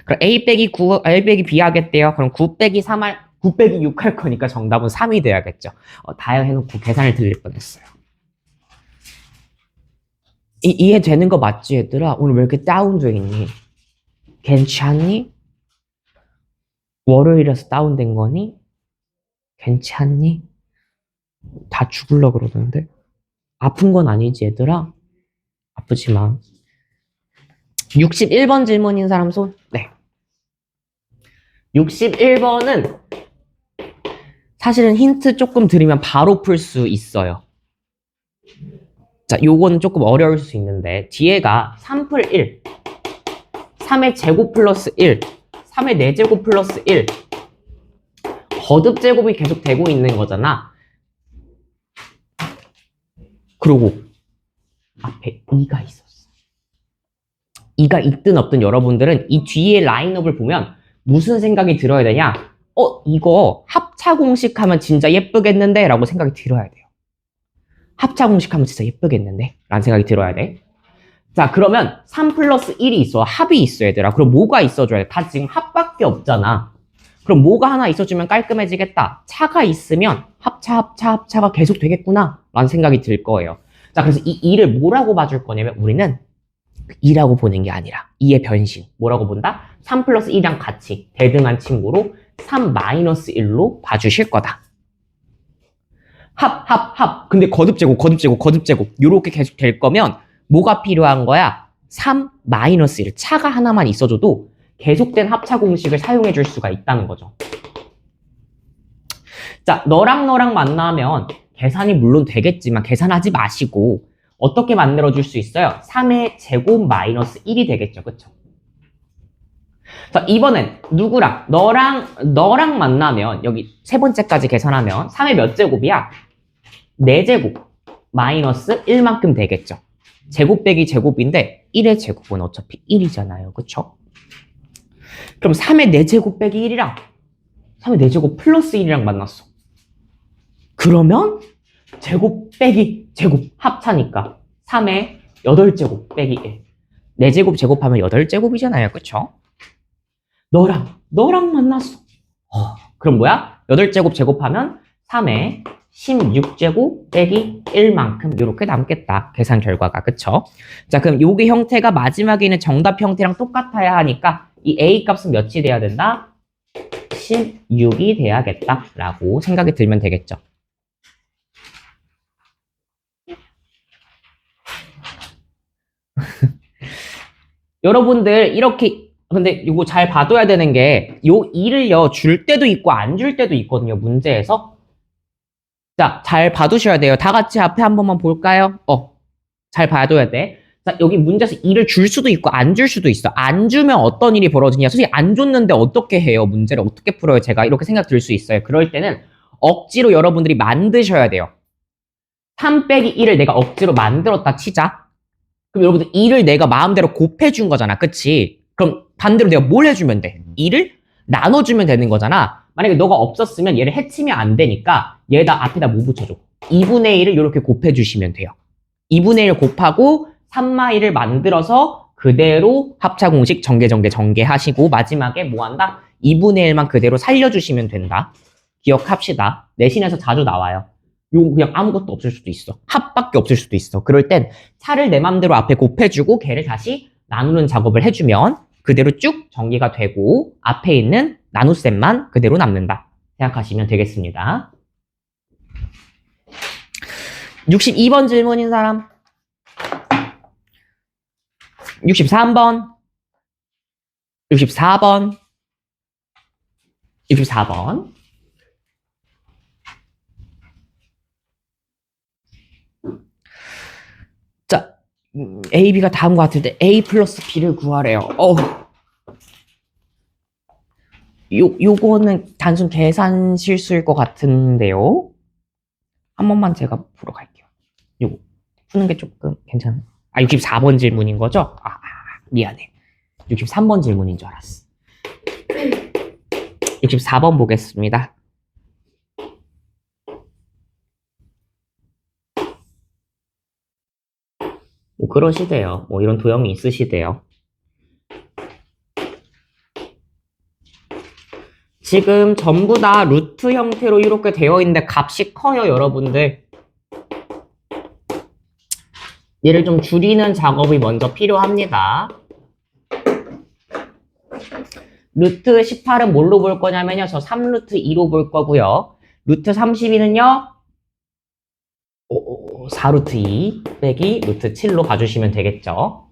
그럼 A 빼기 9, A 빼기 B 하겠대요. 그럼 9 빼기 3 9 빼기 6 할 거니까 정답은 3이 돼야겠죠. 다요 해놓고 계산을 들릴 뻔했어요. 이해되는 거 맞지 얘들아? 오늘 왜 이렇게 다운돼 있니? 괜찮니? 월요일이라서 다운된 거니? 괜찮니? 다 죽을라 그러던데? 아픈 건 아니지 얘들아? 아프지만 61번 질문인 사람 손? 네. 61번은 사실은 힌트 조금 드리면 바로 풀 수 있어요. 자, 요거는 조금 어려울 수 있는데 뒤에가 3풀 1, 3의 제곱 플러스 1, 3의 4제곱 플러스 1 거듭 제곱이 계속 되고 있는 거잖아. 그리고 앞에 2가 있었어. 2가 있든 없든 여러분들은 이 뒤에 라인업을 보면 무슨 생각이 들어야 되냐? 이거 합차 공식 하면 진짜 예쁘겠는데? 라고 생각이 들어야 돼요. 합차 공식 하면 진짜 예쁘겠는데? 라는 생각이 들어야 돼. 자, 그러면 3 플러스 1이 있어. 합이 있어, 얘들아. 그럼 뭐가 있어줘야 돼? 다 지금 합밖에 없잖아. 그럼 뭐가 하나 있어주면 깔끔해지겠다. 차가 있으면 합차가 계속 되겠구나. 라는 생각이 들 거예요. 자, 그래서 이 2를 뭐라고 봐줄 거냐면 우리는 2라고 보는 게 아니라 2의 변신. 뭐라고 본다? 3 플러스 1이랑 같이 대등한 친구로 3 마이너스 1로 봐주실 거다. 합. 근데 거듭제곱. 요렇게 계속 될 거면 뭐가 필요한 거야? 3 마이너스 1. 차가 하나만 있어줘도 계속된 합차 공식을 사용해 줄 수가 있다는 거죠. 자, 너랑 만나면 계산이 물론 되겠지만 계산하지 마시고 어떻게 만들어 줄 수 있어요? 3의 제곱 마이너스 1이 되겠죠. 그쵸? 자, 이번엔 누구랑? 너랑 만나면 여기 세 번째까지 계산하면 3의 몇 제곱이야? 4제곱 마이너스 1만큼 되겠죠. 제곱 빼기 제곱인데 1의 제곱은 어차피 1이잖아요. 그쵸? 그럼 3의 4제곱 빼기 1이랑 3의 4제곱 플러스 1이랑 만났어. 그러면 제곱 빼기 제곱 합차니까 3의 8제곱 빼기 1. 4제곱 제곱하면 8제곱이잖아요. 그쵸? 너랑 만났어. 그럼 뭐야? 8제곱 제곱하면 3의 16제곱 빼기 1만큼 이렇게 남겠다. 계산 결과가. 그쵸? 자, 그럼 요게 형태가 마지막에 있는 정답 형태랑 똑같아야 하니까 이 A 값은 몇이 돼야 된다? 16이 돼야겠다. 라고 생각이 들면 되겠죠. 여러분들 이렇게 근데 이거 잘 봐둬야 되는 게 요 2를요 줄 때도 있고 안 줄 때도 있거든요. 문제에서. 자, 잘 봐두셔야 돼요. 다 같이 앞에 한 번만 볼까요? 잘 봐둬야 돼. 자, 여기 문제에서 2를 줄 수도 있고 안 줄 수도 있어. 안 주면 어떤 일이 벌어지냐. 솔직히 안 줬는데 어떻게 해요? 문제를 어떻게 풀어요? 제가 이렇게 생각 들 수 있어요. 그럴 때는 억지로 여러분들이 만드셔야 돼요. 3 빼기 1을 내가 억지로 만들었다 치자. 그럼 여러분들 2를 내가 마음대로 곱해준 거잖아. 그치? 그럼 반대로 내가 뭘 해주면 돼? 2를 나눠주면 되는 거잖아. 만약에 너가 없었으면 얘를 해치면 안 되니까 얘다 앞에다 뭐 붙여줘? 2분의 1을 이렇게 곱해주시면 돼요. 2분의 1 곱하고 3마이를 만들어서 그대로 합차 공식 전개 하시고 마지막에 뭐 한다? 2분의 1만 그대로 살려주시면 된다. 기억합시다. 내신에서 자주 나와요. 요거 그냥 아무것도 없을 수도 있어. 합밖에 없을 수도 있어. 그럴 땐 차를 내 맘대로 앞에 곱해주고 걔를 다시 나누는 작업을 해주면 그대로 쭉 전개가 되고 앞에 있는 나눗셈만 그대로 남는다. 생각하시면 되겠습니다. 62번 질문인 사람. 63번. 64번. 64번. 자, A, B가 다음과 같을 때 A 플러스 B를 구하래요. 요거는 단순 계산 실수일 것 같은데요. 한 번만 제가 풀어 갈게요. 요거 푸는 게 조금 괜찮아요. 아, 64번 질문인 거죠? 미안해. 63번 질문인 줄 알았어. 64번 보겠습니다. 뭐 그러시대요. 뭐 이런 도형이 있으시대요. 지금 전부 다 루트 형태로 이렇게 되어 있는데 값이 커요, 여러분들. 얘를 좀 줄이는 작업이 먼저 필요합니다. 루트 18은 뭘로 볼 거냐면요. 저 3루트 2로 볼 거고요. 루트 32는요. 4루트 2 빼기 루트 7로 봐주시면 되겠죠.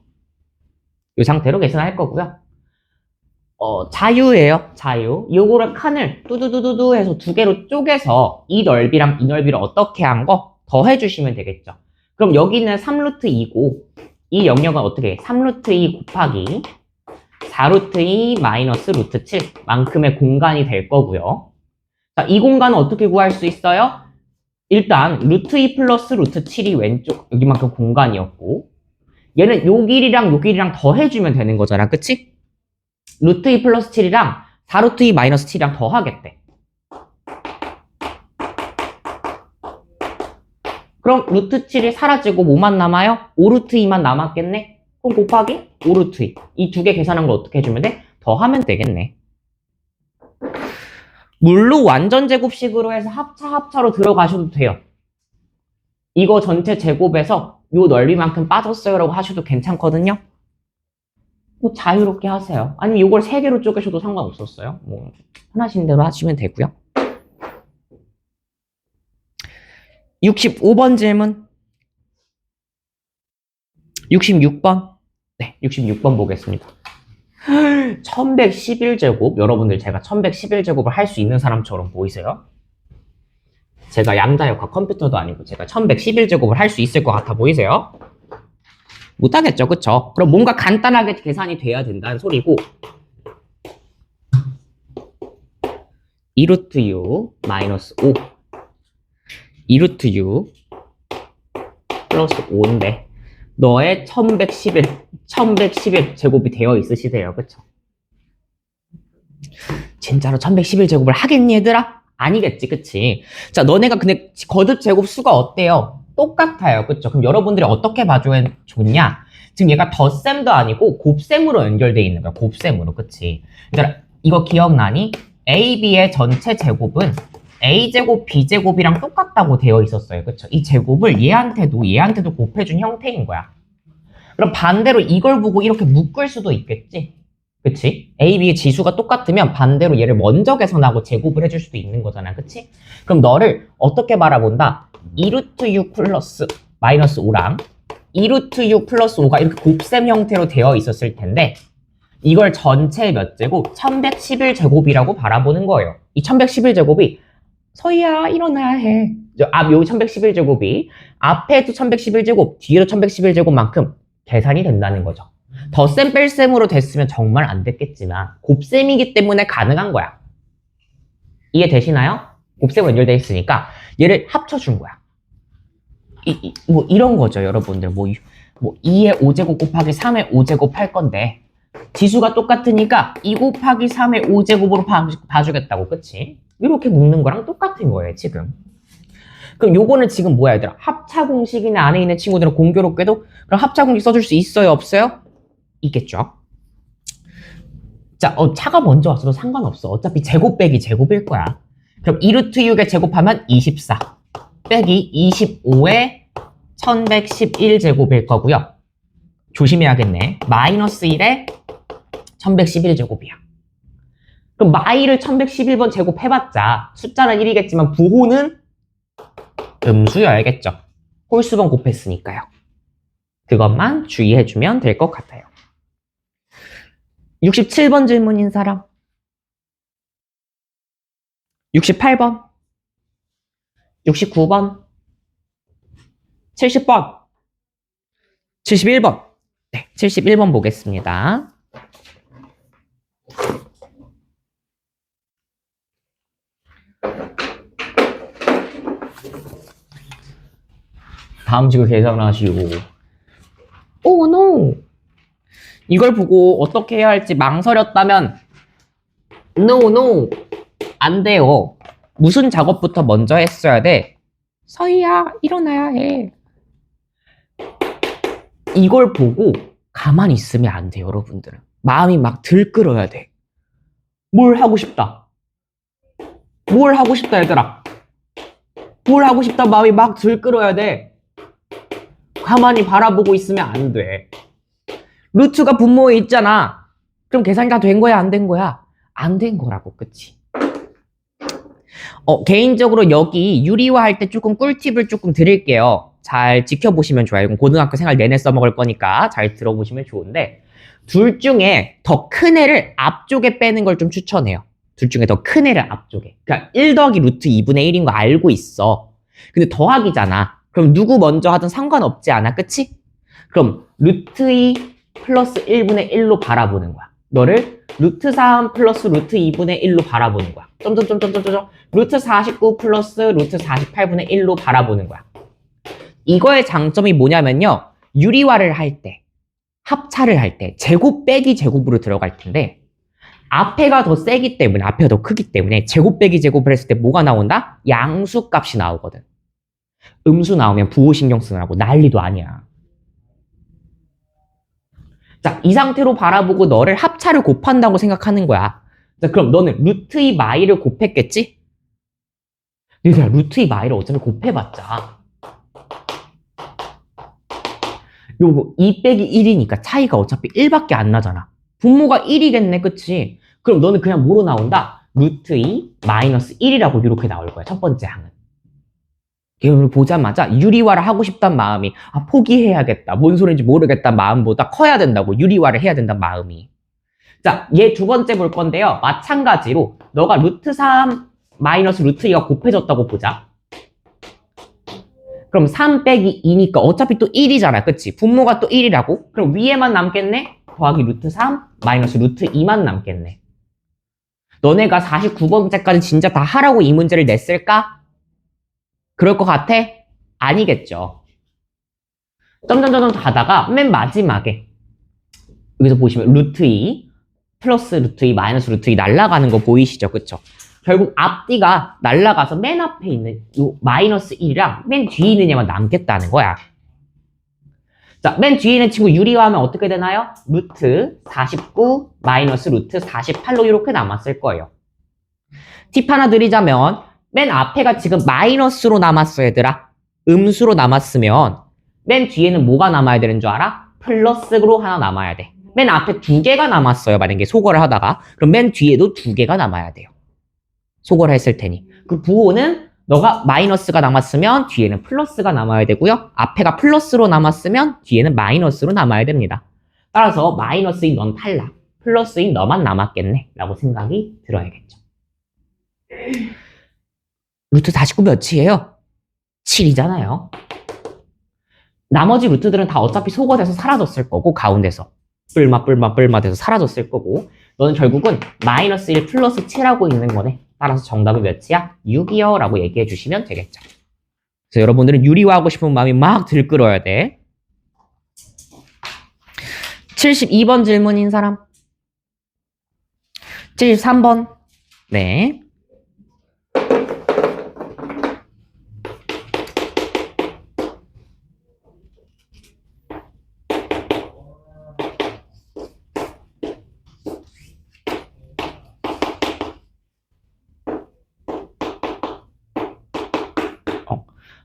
이 상태로 계산할 거고요. 자유예요. 자유. 요거를 칸을 뚜두두두두 해서 두 개로 쪼개서 이 넓이랑 이 넓이를 어떻게 한 거 더해주시면 되겠죠. 그럼 여기는 3루트 2고 이 영역은 어떻게 해? 3루트 2 곱하기 4루트 2 마이너스 루트 7 만큼의 공간이 될 거고요. 자, 이 공간은 어떻게 구할 수 있어요? 일단 루트 2 플러스 루트 7이 왼쪽 여기만큼 공간이었고 얘는 요 길이랑 요 길이랑 더해주면 되는 거잖아. 그치? 루트 2 플러스 7이랑 4루트 2 마이너스 7이랑 더하겠대. 그럼 루트 7이 사라지고 뭐만 남아요? 5루트 2만 남았겠네? 그럼 곱하기 5루트 2. 이 두 개 계산한 걸 어떻게 해주면 돼? 더하면 되겠네. 물로 완전 제곱식으로 해서 합차로 들어가셔도 돼요. 이거 전체 제곱에서 요 넓이만큼 빠졌어요 라고 하셔도 괜찮거든요. 뭐 자유롭게 하세요. 아니면 이걸 3개로 쪼개셔도 상관없었어요. 뭐 편하신 대로 하시면 되고요. 65번 질문. 66번. 네, 66번 보겠습니다. 1111제곱. 여러분들 제가 1111제곱을 할 수 있는 사람처럼 보이세요? 제가 양자역학 컴퓨터도 아니고 제가 1111제곱을 할 수 있을 것 같아 보이세요? 못하겠죠, 그쵸? 그럼 뭔가 간단하게 계산이 돼야 된다는 소리고 2루트 u 마이너스 5 2루트 u 플러스 5인데 너의 1111 제곱이 되어 있으시대요, 그쵸? 진짜로 1111제곱을 하겠니, 얘들아? 아니겠지, 그치? 자, 너네가 근데 거듭 제곱 수가 어때요? 똑같아요, 그쵸? 그럼 여러분들이 어떻게 봐줘야 좋냐? 지금 얘가 덧셈도 아니고 곱셈으로 연결되어 있는 거야, 곱셈으로, 그치? 얘들아, 이거 기억나니? A, B의 전체 제곱은 A제곱, B제곱이랑 똑같다고 되어 있었어요, 그쵸? 이 제곱을 얘한테도 곱해준 형태인 거야. 그럼 반대로 이걸 보고 이렇게 묶을 수도 있겠지? 그치? A, B의 지수가 똑같으면 반대로 얘를 먼저 계산하고 제곱을 해줄 수도 있는 거잖아. 그치? 그럼 너를 어떻게 바라본다? 2루트 6 플러스 마이너스 5랑 2루트 6 플러스 5가 이렇게 곱셈 형태로 되어 있었을 텐데 이걸 전체 몇 제곱? 1111제곱이라고 바라보는 거예요. 이 1111제곱이 서희야 일어나야 해. 요 1111제곱이 앞에도 1111제곱, 뒤에도 1111제곱만큼 계산이 된다는 거죠. 덧셈 뺄셈으로 됐으면 정말 안 됐겠지만 곱셈이기 때문에 가능한 거야. 이해되시나요? 곱셈으로 연결되어 있으니까 얘를 합쳐준 거야. 뭐 이런 거죠, 여러분들. 뭐 2의 5제곱 곱하기 3의 5제곱 할 건데 지수가 똑같으니까 2 곱하기 3의 5제곱으로 봐주겠다고, 그치? 이렇게 묶는 거랑 똑같은 거예요, 지금. 그럼 요거는 지금 뭐야, 얘들아? 합차 공식이나 안에 있는 친구들은 공교롭게도 그럼 합차 공식 써줄 수 있어요, 없어요? 있겠죠. 자, 차가 먼저 왔어도 상관없어. 어차피 제곱 빼기 제곱일 거야. 그럼 2루트 6에 제곱하면 24 빼기 25에 1111제곱일 거고요. 조심해야겠네. 마이너스 1에 1111제곱이야. 그럼 마이를 1111번 제곱해봤자 숫자는 1이겠지만 부호는 음수여야겠죠. 홀수번 곱했으니까요. 그것만 주의해주면 될 것 같아요. 67번 질문인 사람. 68번. 69번. 70번. 71번. 네, 71번 보겠습니다. 다음 식을 계산하시고 No, no. 이걸 보고 어떻게 해야 할지 망설였다면 No, no. 안 돼요. 무슨 작업부터 먼저 했어야 돼? 서희야, 일어나야 해. 이걸 보고 가만히 있으면 안 돼, 여러분들은. 마음이 막 들끓어야 돼. 뭘 하고 싶다. 뭘 하고 싶다, 얘들아. 뭘 하고 싶다 마음이 막 들끓어야 돼. 가만히 바라보고 있으면 안 돼. 루트가 분모에 있잖아. 그럼 계산이 다 된 거야, 안 된 거야? 안 된 거라고, 그치? 개인적으로 여기 유리화 할 때 조금 꿀팁을 조금 드릴게요. 잘 지켜보시면 좋아요. 이건 고등학교 생활 내내 써먹을 거니까 잘 들어보시면 좋은데, 둘 중에 더 큰 애를 앞쪽에 빼는 걸 좀 추천해요. 둘 중에 더 큰 애를 앞쪽에. 그러니까 1 더하기 루트 2분의 1인 거 알고 있어. 근데 더하기잖아. 그럼 누구 먼저 하든 상관없지 않아, 그치? 그럼 루트 2 플러스 1분의 1로 바라보는 거야. 너를 루트 3 플러스 루트 2분의 1로 바라보는 거야. 점점점점점점 루트 49 플러스 루트 48분의 1로 바라보는 거야. 이거의 장점이 뭐냐면요. 유리화를 할 때, 합차를 할 때 제곱 빼기 제곱으로 들어갈 텐데 앞에가 더 세기 때문에, 앞에가 더 크기 때문에 제곱 빼기 제곱을 했을 때 뭐가 나온다? 양수 값이 나오거든. 음수 나오면 부호 신경 쓰느라고 난리도 아니야. 자, 이 상태로 바라보고 너를 합차를 곱한다고 생각하는 거야. 자, 그럼 너는 루트 2 마이를 곱했겠지? 얘들아, 루트 2 마이를 어차피 곱해봤자 요거 2 빼기 1이니까 차이가 어차피 1밖에 안 나잖아. 분모가 1이겠네, 그치? 그럼 너는 그냥 뭐로 나온다? 루트 2 마이너스 1이라고 이렇게 나올 거야, 첫 번째 항은. 이걸 보자마자 유리화를 하고 싶단 마음이, 포기해야겠다, 뭔 소리인지 모르겠다 마음보다 커야 된다고. 유리화를 해야 된다는 마음이. 자, 얘 두 번째 볼 건데요. 마찬가지로 너가 루트 3 마이너스 루트 2가 곱해졌다고 보자. 그럼 3 빼기 2니까 어차피 또 1이잖아, 그치? 분모가 또 1이라고? 그럼 위에만 남겠네? 더하기 루트 3 마이너스 루트 2만 남겠네. 너네가 49번째까지 진짜 다 하라고 이 문제를 냈을까? 그럴 것 같아? 아니겠죠. 점점점점 가다가 맨 마지막에 여기서 보시면 루트 2 플러스 루트 2 마이너스 루트 2 날아가는 거 보이시죠? 그쵸? 결국 앞뒤가 날아가서 맨 앞에 있는 요 마이너스 1이랑 맨 뒤에 있는 얘만 남겠다는 거야. 자, 맨 뒤에 있는 친구 유리화하면 어떻게 되나요? 루트 49 마이너스 루트 48로 이렇게 남았을 거예요. 팁 하나 드리자면 맨 앞에가 지금 마이너스로 남았어, 얘들아. 음수로 남았으면 맨 뒤에는 뭐가 남아야 되는 줄 알아? 플러스로 하나 남아야 돼. 맨 앞에 두 개가 남았어요, 만약에 소거를 하다가. 그럼 맨 뒤에도 두 개가 남아야 돼요. 소거를 했을 테니. 그 부호는 너가 마이너스가 남았으면 뒤에는 플러스가 남아야 되고요. 앞에가 플러스로 남았으면 뒤에는 마이너스로 남아야 됩니다. 따라서 마이너스인 넌 탈락, 플러스인 너만 남았겠네 라고 생각이 들어야겠죠. 루트 49 몇이에요? 7이잖아요. 나머지 루트들은 다 어차피 소거돼서 사라졌을 거고, 가운데서 뿔마 돼서 사라졌을 거고, 너는 결국은 마이너스 1 플러스 7하고 있는 거네. 따라서 정답은 몇이야? 6이요 라고 얘기해 주시면 되겠죠. 그래서 여러분들은 유리화하고 싶은 마음이 막 들끓어야 돼. 72번 질문인 사람? 73번. 네.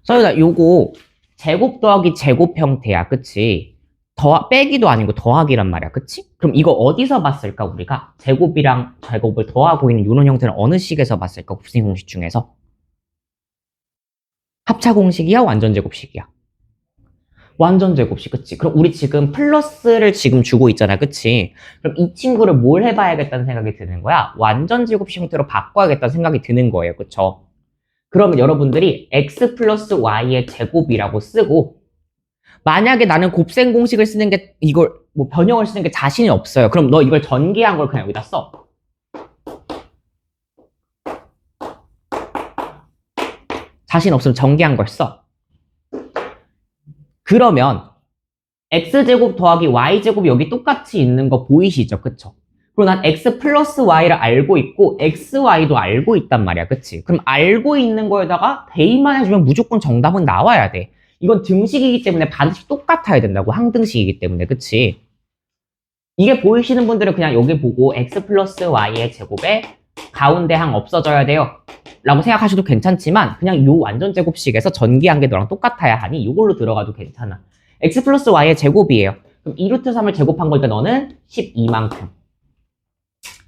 서유다, 요거 제곱 더하기 제곱 형태야, 그치? 빼기도 아니고 더하기란 말이야, 그치? 그럼 이거 어디서 봤을까, 우리가? 제곱이랑 제곱을 더하고 있는 이런 형태는 어느 식에서 봤을까, 곱셈 공식 중에서? 합차 공식이야, 완전 제곱식이야? 완전 제곱식, 그치? 그럼 우리 지금 플러스를 지금 주고 있잖아, 그치? 그럼 이 친구를 뭘 해봐야겠다는 생각이 드는 거야? 완전 제곱식 형태로 바꿔야겠다는 생각이 드는 거예요, 그쵸? 그러면 여러분들이 x 플러스 y의 제곱이라고 쓰고, 만약에 나는 곱셈 공식을 쓰는 게, 이걸 뭐 변형을 쓰는 게 자신이 없어요. 그럼 너 이걸 전개한 걸 그냥 여기다 써. 자신 없으면 전개한 걸 써. 그러면 x제곱 더하기 y제곱 여기 똑같이 있는 거 보이시죠? 그쵸? 그리고 난 x 플러스 y를 알고 있고 xy도 알고 있단 말이야. 그치? 그럼 알고 있는 거에다가 대입만 해주면 무조건 정답은 나와야 돼. 이건 등식이기 때문에 반드시 똑같아야 된다고. 항등식이기 때문에. 그치? 이게 보이시는 분들은 그냥 여기 보고 x 플러스 y의 제곱에 가운데 항 없어져야 돼요 라고 생각하셔도 괜찮지만 그냥 요 완전 제곱식에서 전기한 게 너랑 똑같아야 하니 이걸로 들어가도 괜찮아. x 플러스 y의 제곱이에요. 그럼 2루트 3을 제곱한 거니까 너는 12만큼.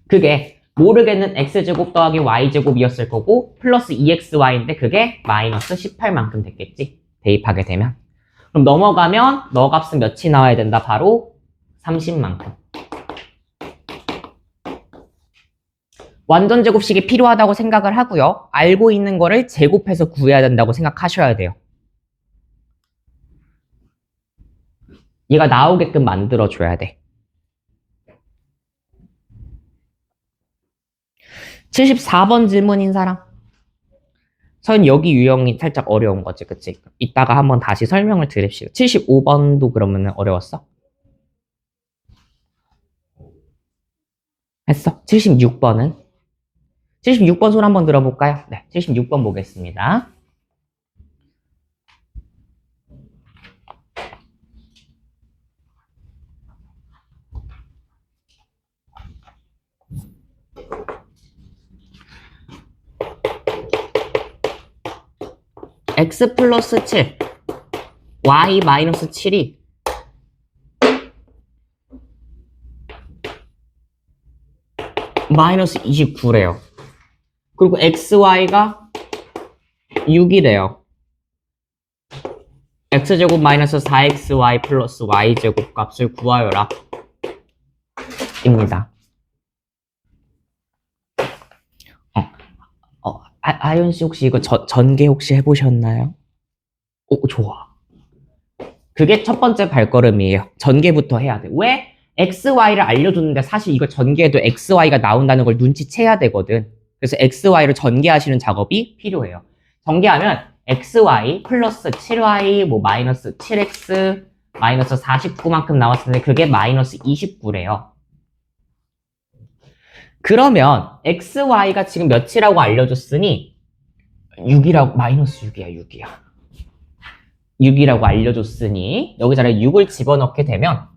그게 모르겠는 x제곱 더하기 y제곱이었을 거고 플러스 2xy인데 그게 마이너스 18만큼 됐겠지. 대입하게 되면. 그럼 넘어가면 너 값은 몇이 나와야 된다? 바로 30만큼. 완전 제곱식이 필요하다고 생각을 하고요. 알고 있는 거를 제곱해서 구해야 된다고 생각하셔야 돼요. 얘가 나오게끔 만들어줘야 돼. 74번 질문인 사람. 선 여기 유형이 살짝 어려운 거지, 그치? 이따가 한번 다시 설명을 드립시다. 75번도 그러면 어려웠어? 했어. 76번은? 76번 손 한번 들어볼까요? 네, 76번 보겠습니다. x 플러스 7, y 마이너스 7이 마이너스 29래요. 그리고 xy가 6이래요. x제곱 마이너스 4xy 플러스 y제곱 값을 구하여라. 입니다. 아연 씨 혹시 이거 전개 혹시 해보셨나요? 오, 좋아. 그게 첫 번째 발걸음이에요. 전개부터 해야 돼. 왜? XY를 알려줬는데 사실 이거 전개해도 XY가 나온다는 걸 눈치채야 되거든. 그래서 XY를 전개하시는 작업이 필요해요. 전개하면 XY 플러스 7Y 뭐 마이너스 7X 마이너스 49만큼 나왔는데 그게 마이너스 29래요. 그러면 XY가 지금 몇이라고 알려줬으니 6이라고 마이너스 6이야. 6이라고 알려줬으니 여기다가 6을 집어넣게 되면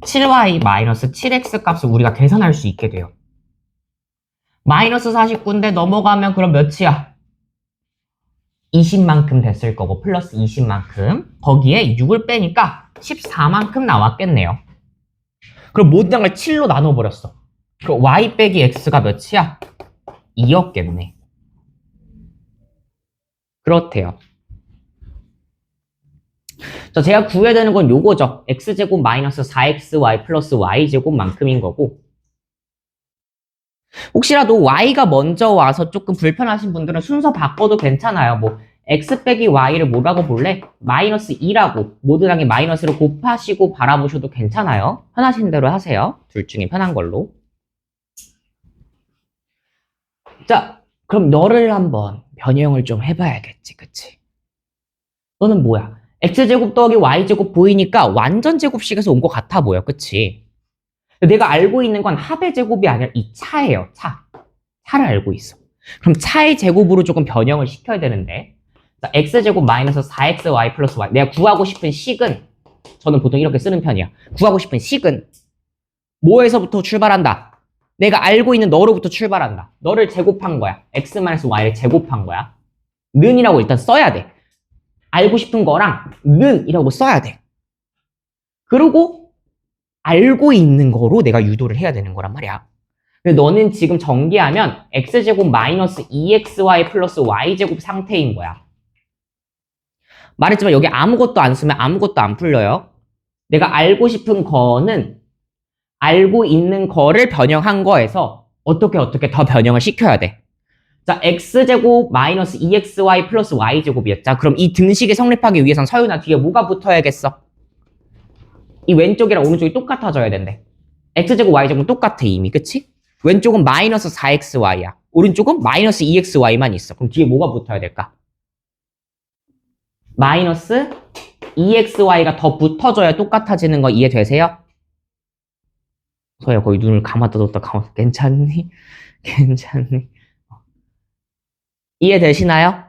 7y 마이너스 7x 값을 우리가 계산할 수 있게 돼요. 마이너스 49인데 넘어가면 그럼 몇이야? 20만큼 됐을 거고 플러스 20만큼 거기에 6을 빼니까 14만큼 나왔겠네요. 그럼 모든 양을 7로 나눠버렸어. 그럼 y 빼기 x가 몇이야? 2였겠네. 그렇대요. 자, 제가 구해야 되는 건 요거죠. x제곱 마이너스 4xy 플러스 y제곱만큼인 거고 혹시라도 y가 먼저 와서 조금 불편하신 분들은 순서 바꿔도 괜찮아요. 뭐 x 빼기 y를 뭐라고 볼래? 마이너스 2라고 모든 양의 마이너스를 곱하시고 바라보셔도 괜찮아요. 편하신 대로 하세요. 둘 중에 편한 걸로. 자, 그럼 너를 한번 변형을 좀 해봐야겠지, 그치? 너는 뭐야? x제곱 더하기 y제곱 보이니까 완전 제곱식에서 온 것 같아 보여, 그치? 내가 알고 있는 건 합의 제곱이 아니라 이 차예요, 차. 차를 알고 있어. 그럼 차의 제곱으로 조금 변형을 시켜야 되는데 자, x제곱 마이너스 4xy 플러스 y 내가 구하고 싶은 식은 저는 보통 이렇게 쓰는 편이야. 구하고 싶은 식은 뭐에서부터 출발한다? 내가 알고 있는 너로부터 출발한다. 너를 제곱한 거야. x-y를 제곱한 거야. 는이라고 일단 써야 돼. 알고 싶은 거랑 는이라고 써야 돼. 그리고 알고 있는 거로 내가 유도를 해야 되는 거란 말이야. 근데 너는 지금 전개하면 x제곱 마이너스 2xy 플러스 y제곱 상태인 거야. 말했지만 여기 아무것도 안 쓰면 아무것도 안 풀려요. 내가 알고 싶은 거는 알고 있는 거를 변형한 거에서 어떻게 더 변형을 시켜야 돼. 자, x제곱 마이너스 2xy 플러스 y제곱이었자. 그럼 이 등식이 성립하기 위해선 서윤아 뒤에 뭐가 붙어야겠어? 이 왼쪽이랑 오른쪽이 똑같아져야 된대. x제곱 y제곱은 똑같아 이미, 그치? 왼쪽은 마이너스 4xy야. 오른쪽은 마이너스 2xy만 있어. 그럼 뒤에 뭐가 붙어야 될까? 마이너스 EXY가 더 붙어져야 똑같아지는 거 이해되세요? 서야 거의 눈을 감았다 뒀다 감았다. 괜찮니? 괜찮니? 이해되시나요?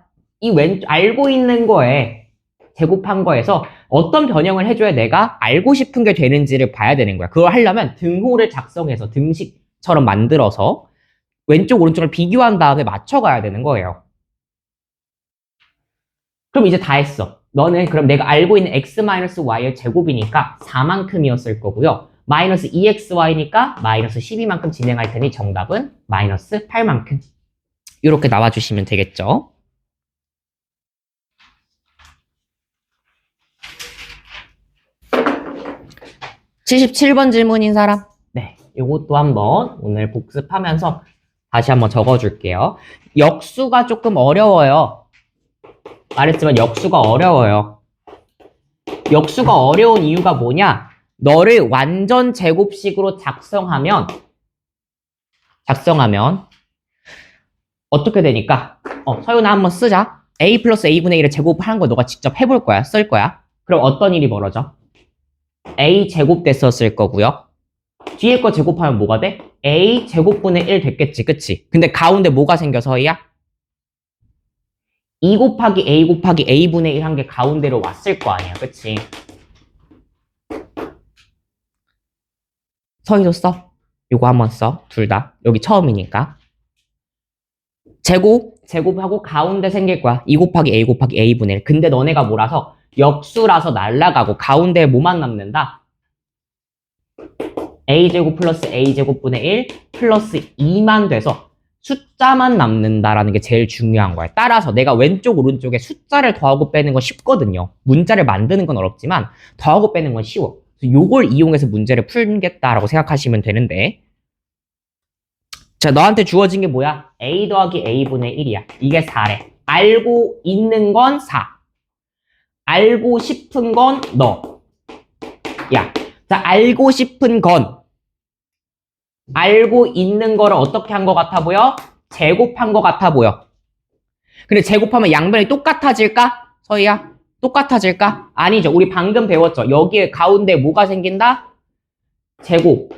알고 있는 거에 제곱한 거에서 어떤 변형을 해줘야 내가 알고 싶은 게 되는지를 봐야 되는 거야. 그걸 하려면 등호를 작성해서 등식처럼 만들어서 왼쪽 오른쪽을 비교한 다음에 맞춰가야 되는 거예요. 그럼 이제 다 했어. 너는 그럼 내가 알고 있는 x-y의 제곱이니까 4만큼이었을 거고요. 마이너스 2xy니까 마이너스 12만큼 진행할 테니 정답은 마이너스 8만큼. 이렇게 나와주시면 되겠죠. (77번) 질문인 사람? 네, 이것도 한번 오늘 복습하면서 다시 한번 적어줄게요. 역수가 조금 어려워요. 말했지만 역수가 어려워요. 역수가 어려운 이유가 뭐냐? 너를 완전 제곱식으로 작성하면 어떻게 되니까? 서윤아 한번 쓰자. a 플러스 a분의 1을 제곱하는 거 너가 직접 해볼 거야. 쓸 거야. 그럼 어떤 일이 벌어져? a 제곱 됐었을 거고요. 뒤에 거 제곱하면 뭐가 돼? a 제곱분의 1 됐겠지. 그치? 근데 가운데 뭐가 생겨 서희야? 2 곱하기 a 곱하기 a분의 1 한 게 가운데로 왔을 거 아니야. 그치? 서희도 써. 요거 한번 써. 둘 다. 여기 처음이니까. 제곱하고 가운데 생길 거야. 2 곱하기 a 곱하기 a분의 1. 근데 너네가 뭐라서 역수라서 날라가고 가운데에 뭐만 남는다? a제곱 플러스 a제곱분의 1 플러스 2만 돼서 숫자만 남는다라는 게 제일 중요한 거야. 따라서 내가 왼쪽 오른쪽에 숫자를 더하고 빼는 건 쉽거든요. 문자를 만드는 건 어렵지만 더하고 빼는 건 쉬워. 요걸 이용해서 문제를 풀겠다라고 생각하시면 되는데, 자, 너한테 주어진 게 뭐야? a 더하기 a분의 1이야. 이게 4래. 알고 있는 건 4. 알고 싶은 건 너. 야, 자, 알고 싶은 건 알고 있는 거를 어떻게 한 거 같아 보여? 제곱한 거 같아 보여. 근데 제곱하면 양변이 똑같아질까? 서희야, 똑같아질까? 아니죠. 우리 방금 배웠죠. 여기에 가운데 뭐가 생긴다? 제곱.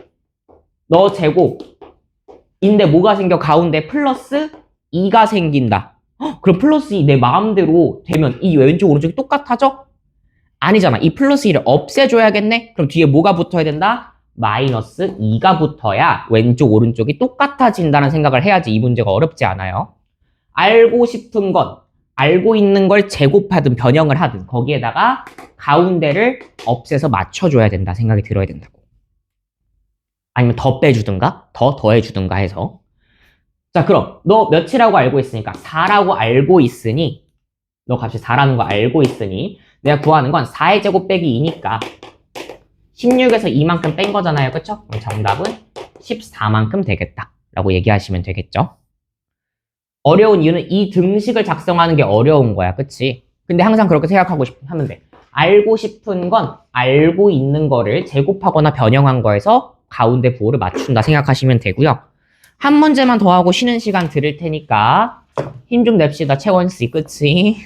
너 제곱인데 뭐가 생겨? 가운데 플러스 2가 생긴다. 그럼 플러스 2 내 마음대로 되면 이 왼쪽 오른쪽이 똑같아져? 아니잖아. 이 플러스 2를 없애줘야겠네? 그럼 뒤에 뭐가 붙어야 된다? 마이너스 2가 붙어야 왼쪽 오른쪽이 똑같아진다는 생각을 해야지 이 문제가 어렵지 않아요. 알고 싶은 건 알고 있는 걸 제곱하든 변형을 하든 거기에다가 가운데를 없애서 맞춰줘야 된다 생각이 들어야 된다고. 아니면 더 빼주든가 더해주든가 해서. 자, 그럼 너 몇이라고 알고 있으니까 4라고 알고 있으니, 너 값이 4라는 거 알고 있으니 내가 구하는 건 4의 제곱 빼기 2니까 16에서 2만큼 뺀 거잖아요. 그쵸? 그럼 정답은 14만큼 되겠다 라고 얘기하시면 되겠죠. 어려운 이유는 이 등식을 작성하는 게 어려운 거야. 그치? 근데 항상 그렇게 생각하고 하면 돼. 알고 싶은 건 알고 있는 거를 제곱하거나 변형한 거에서 가운데 부호를 맞춘다 생각하시면 되고요. 한 문제만 더 하고 쉬는 시간 드릴 테니까 힘 좀 냅시다. 채원씨, 그치?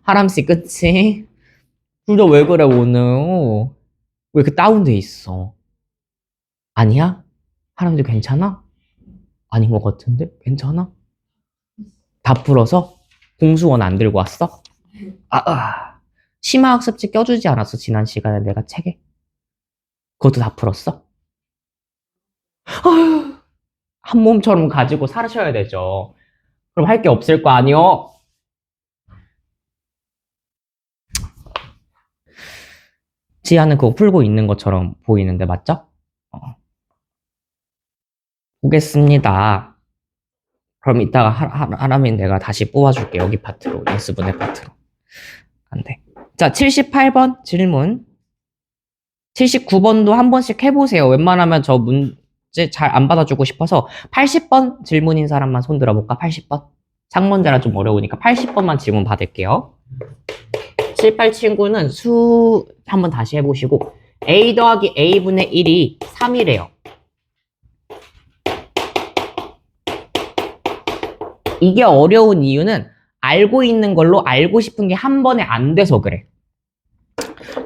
하람씨, 그치? 둘 다 왜 그래 오늘? 왜 이렇게 다운돼 있어? 아니야? 하람도 괜찮아? 아닌 것 같은데? 괜찮아? 다 풀어서? 공수원 안 들고 왔어? 심화학습지 껴주지 않았어? 지난 시간에 내가 책에? 그것도 다 풀었어? 아휴, 한 몸처럼 가지고 살으셔야 되죠. 그럼 할 게 없을 거 아니요? 지아는 그거 풀고 있는 것처럼 보이는데 맞죠? 보겠습니다. 그럼 이따가 하라면 내가 다시 뽑아줄게. 여기 파트로, 연습분의 파트로. 안 돼. 자, 78번 질문. 79번도 한 번씩 해보세요. 웬만하면 저 문제 잘 안 받아주고 싶어서 80번 질문인 사람만 손 들어볼까? 80번? 상문제라 좀 어려우니까 80번만 질문 받을게요. 78 친구는 수 한번 다시 해보시고 a 더하기 a분의 1이 3이래요. 이게 어려운 이유는 알고 있는 걸로 알고 싶은 게 한 번에 안 돼서 그래.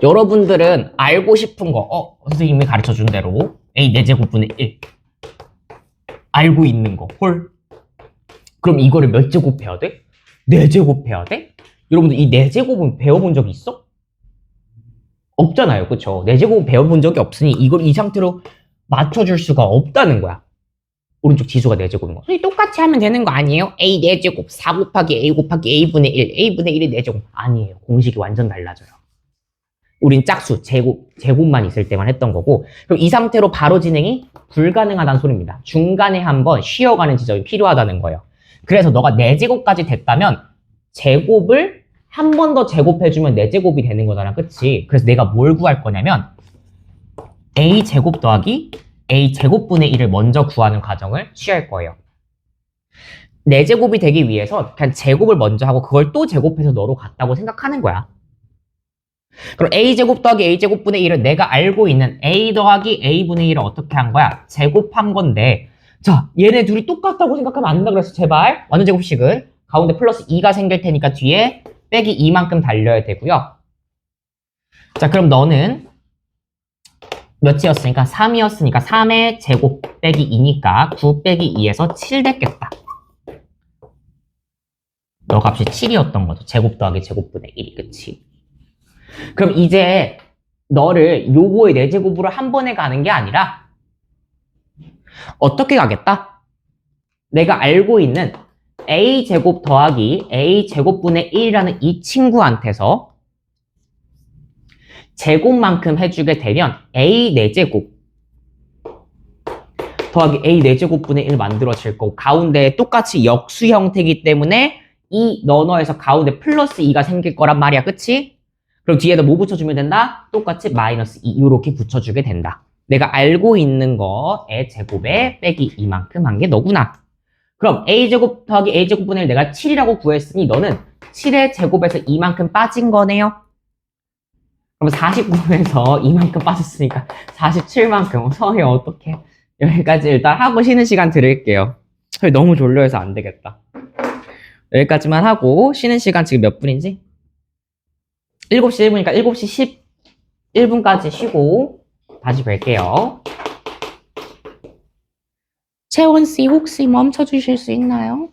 여러분들은 알고 싶은 거, 선생님이 가르쳐 준 대로 a 4제곱분의 1 알고 있는 거, 헐. 그럼 이거를 몇 제곱 해야 돼? 4제곱 해야 돼? 여러분들 이 4제곱은 배워본 적 있어? 없잖아요, 그쵸? 4제곱은 배워본 적이 없으니 이걸 이 상태로 맞춰줄 수가 없다는 거야. 오른쪽 지수가 4제곱인 거. 선생님 똑같이 하면 되는 거 아니에요? a 4제곱 4 곱하기 a 곱하기 a분의 1 a분의 1이 4제곱 아니에요. 공식이 완전 달라져요. 우린 짝수, 제곱만 있을 때만 했던 거고 그럼 이 상태로 바로 진행이 불가능하다는 소리입니다. 중간에 한번 쉬어가는 지점이 필요하다는 거예요. 그래서 너가 4제곱까지 됐다면 제곱을 한 번 더 제곱해주면 4제곱이 되는 거잖아. 그치? 그래서 내가 뭘 구할 거냐면 a제곱 더하기 a제곱분의 1을 먼저 구하는 과정을 취할 거예요. 4제곱이 되기 위해서 그냥 제곱을 먼저 하고 그걸 또 제곱해서 너로 갔다고 생각하는 거야. 그럼 a제곱 더하기 a제곱분의 1은 내가 알고 있는 a 더하기 a분의 1을 어떻게 한 거야? 제곱한 건데 자, 얘네 둘이 똑같다고 생각하면 안 된다 그랬어. 제발. 완전제곱식은 가운데 플러스 2가 생길 테니까 뒤에 빼기 2만큼 달려야 되고요. 자, 그럼 너는 몇이었으니까 3이었으니까 3의 제곱 빼기 2니까 9 빼기 2에서 7 됐겠다. 너 값이 7이었던 거죠. 제곱 더하기 제곱분의 1이. 그치? 그럼 이제 너를 요거의 4제곱으로 한 번에 가는 게 아니라 어떻게 가겠다? 내가 알고 있는 a제곱 더하기 a제곱분의 1이라는 이 친구한테서 제곱만큼 해주게 되면 a 4제곱 더하기 a 4제곱분의 1 만들어질 거고 가운데 똑같이 역수 형태이기 때문에 이 너너에서 가운데 플러스 2가 생길 거란 말이야. 그치? 그럼 뒤에다 뭐 붙여주면 된다? 똑같이 마이너스 2 이렇게 붙여주게 된다. 내가 알고 있는 거의 제곱에 빼기 2만큼 한 게 너구나. 그럼 a제곱 더하기 a제곱분의 1 내가 7이라고 구했으니 너는 7의 제곱에서 2만큼 빠진 거네요. 그럼 49에서 2만큼 빠졌으니까 47만큼. 선생님 어떡해. 여기까지 일단 하고 쉬는 시간 드릴게요. 너무 졸려해서 안 되겠다. 여기까지만 하고 쉬는 시간 지금 몇 분인지? 7시 1분이니까 7시 11분까지 쉬고 다시 뵐게요. 채원씨 혹시 멈춰주실 수 있나요?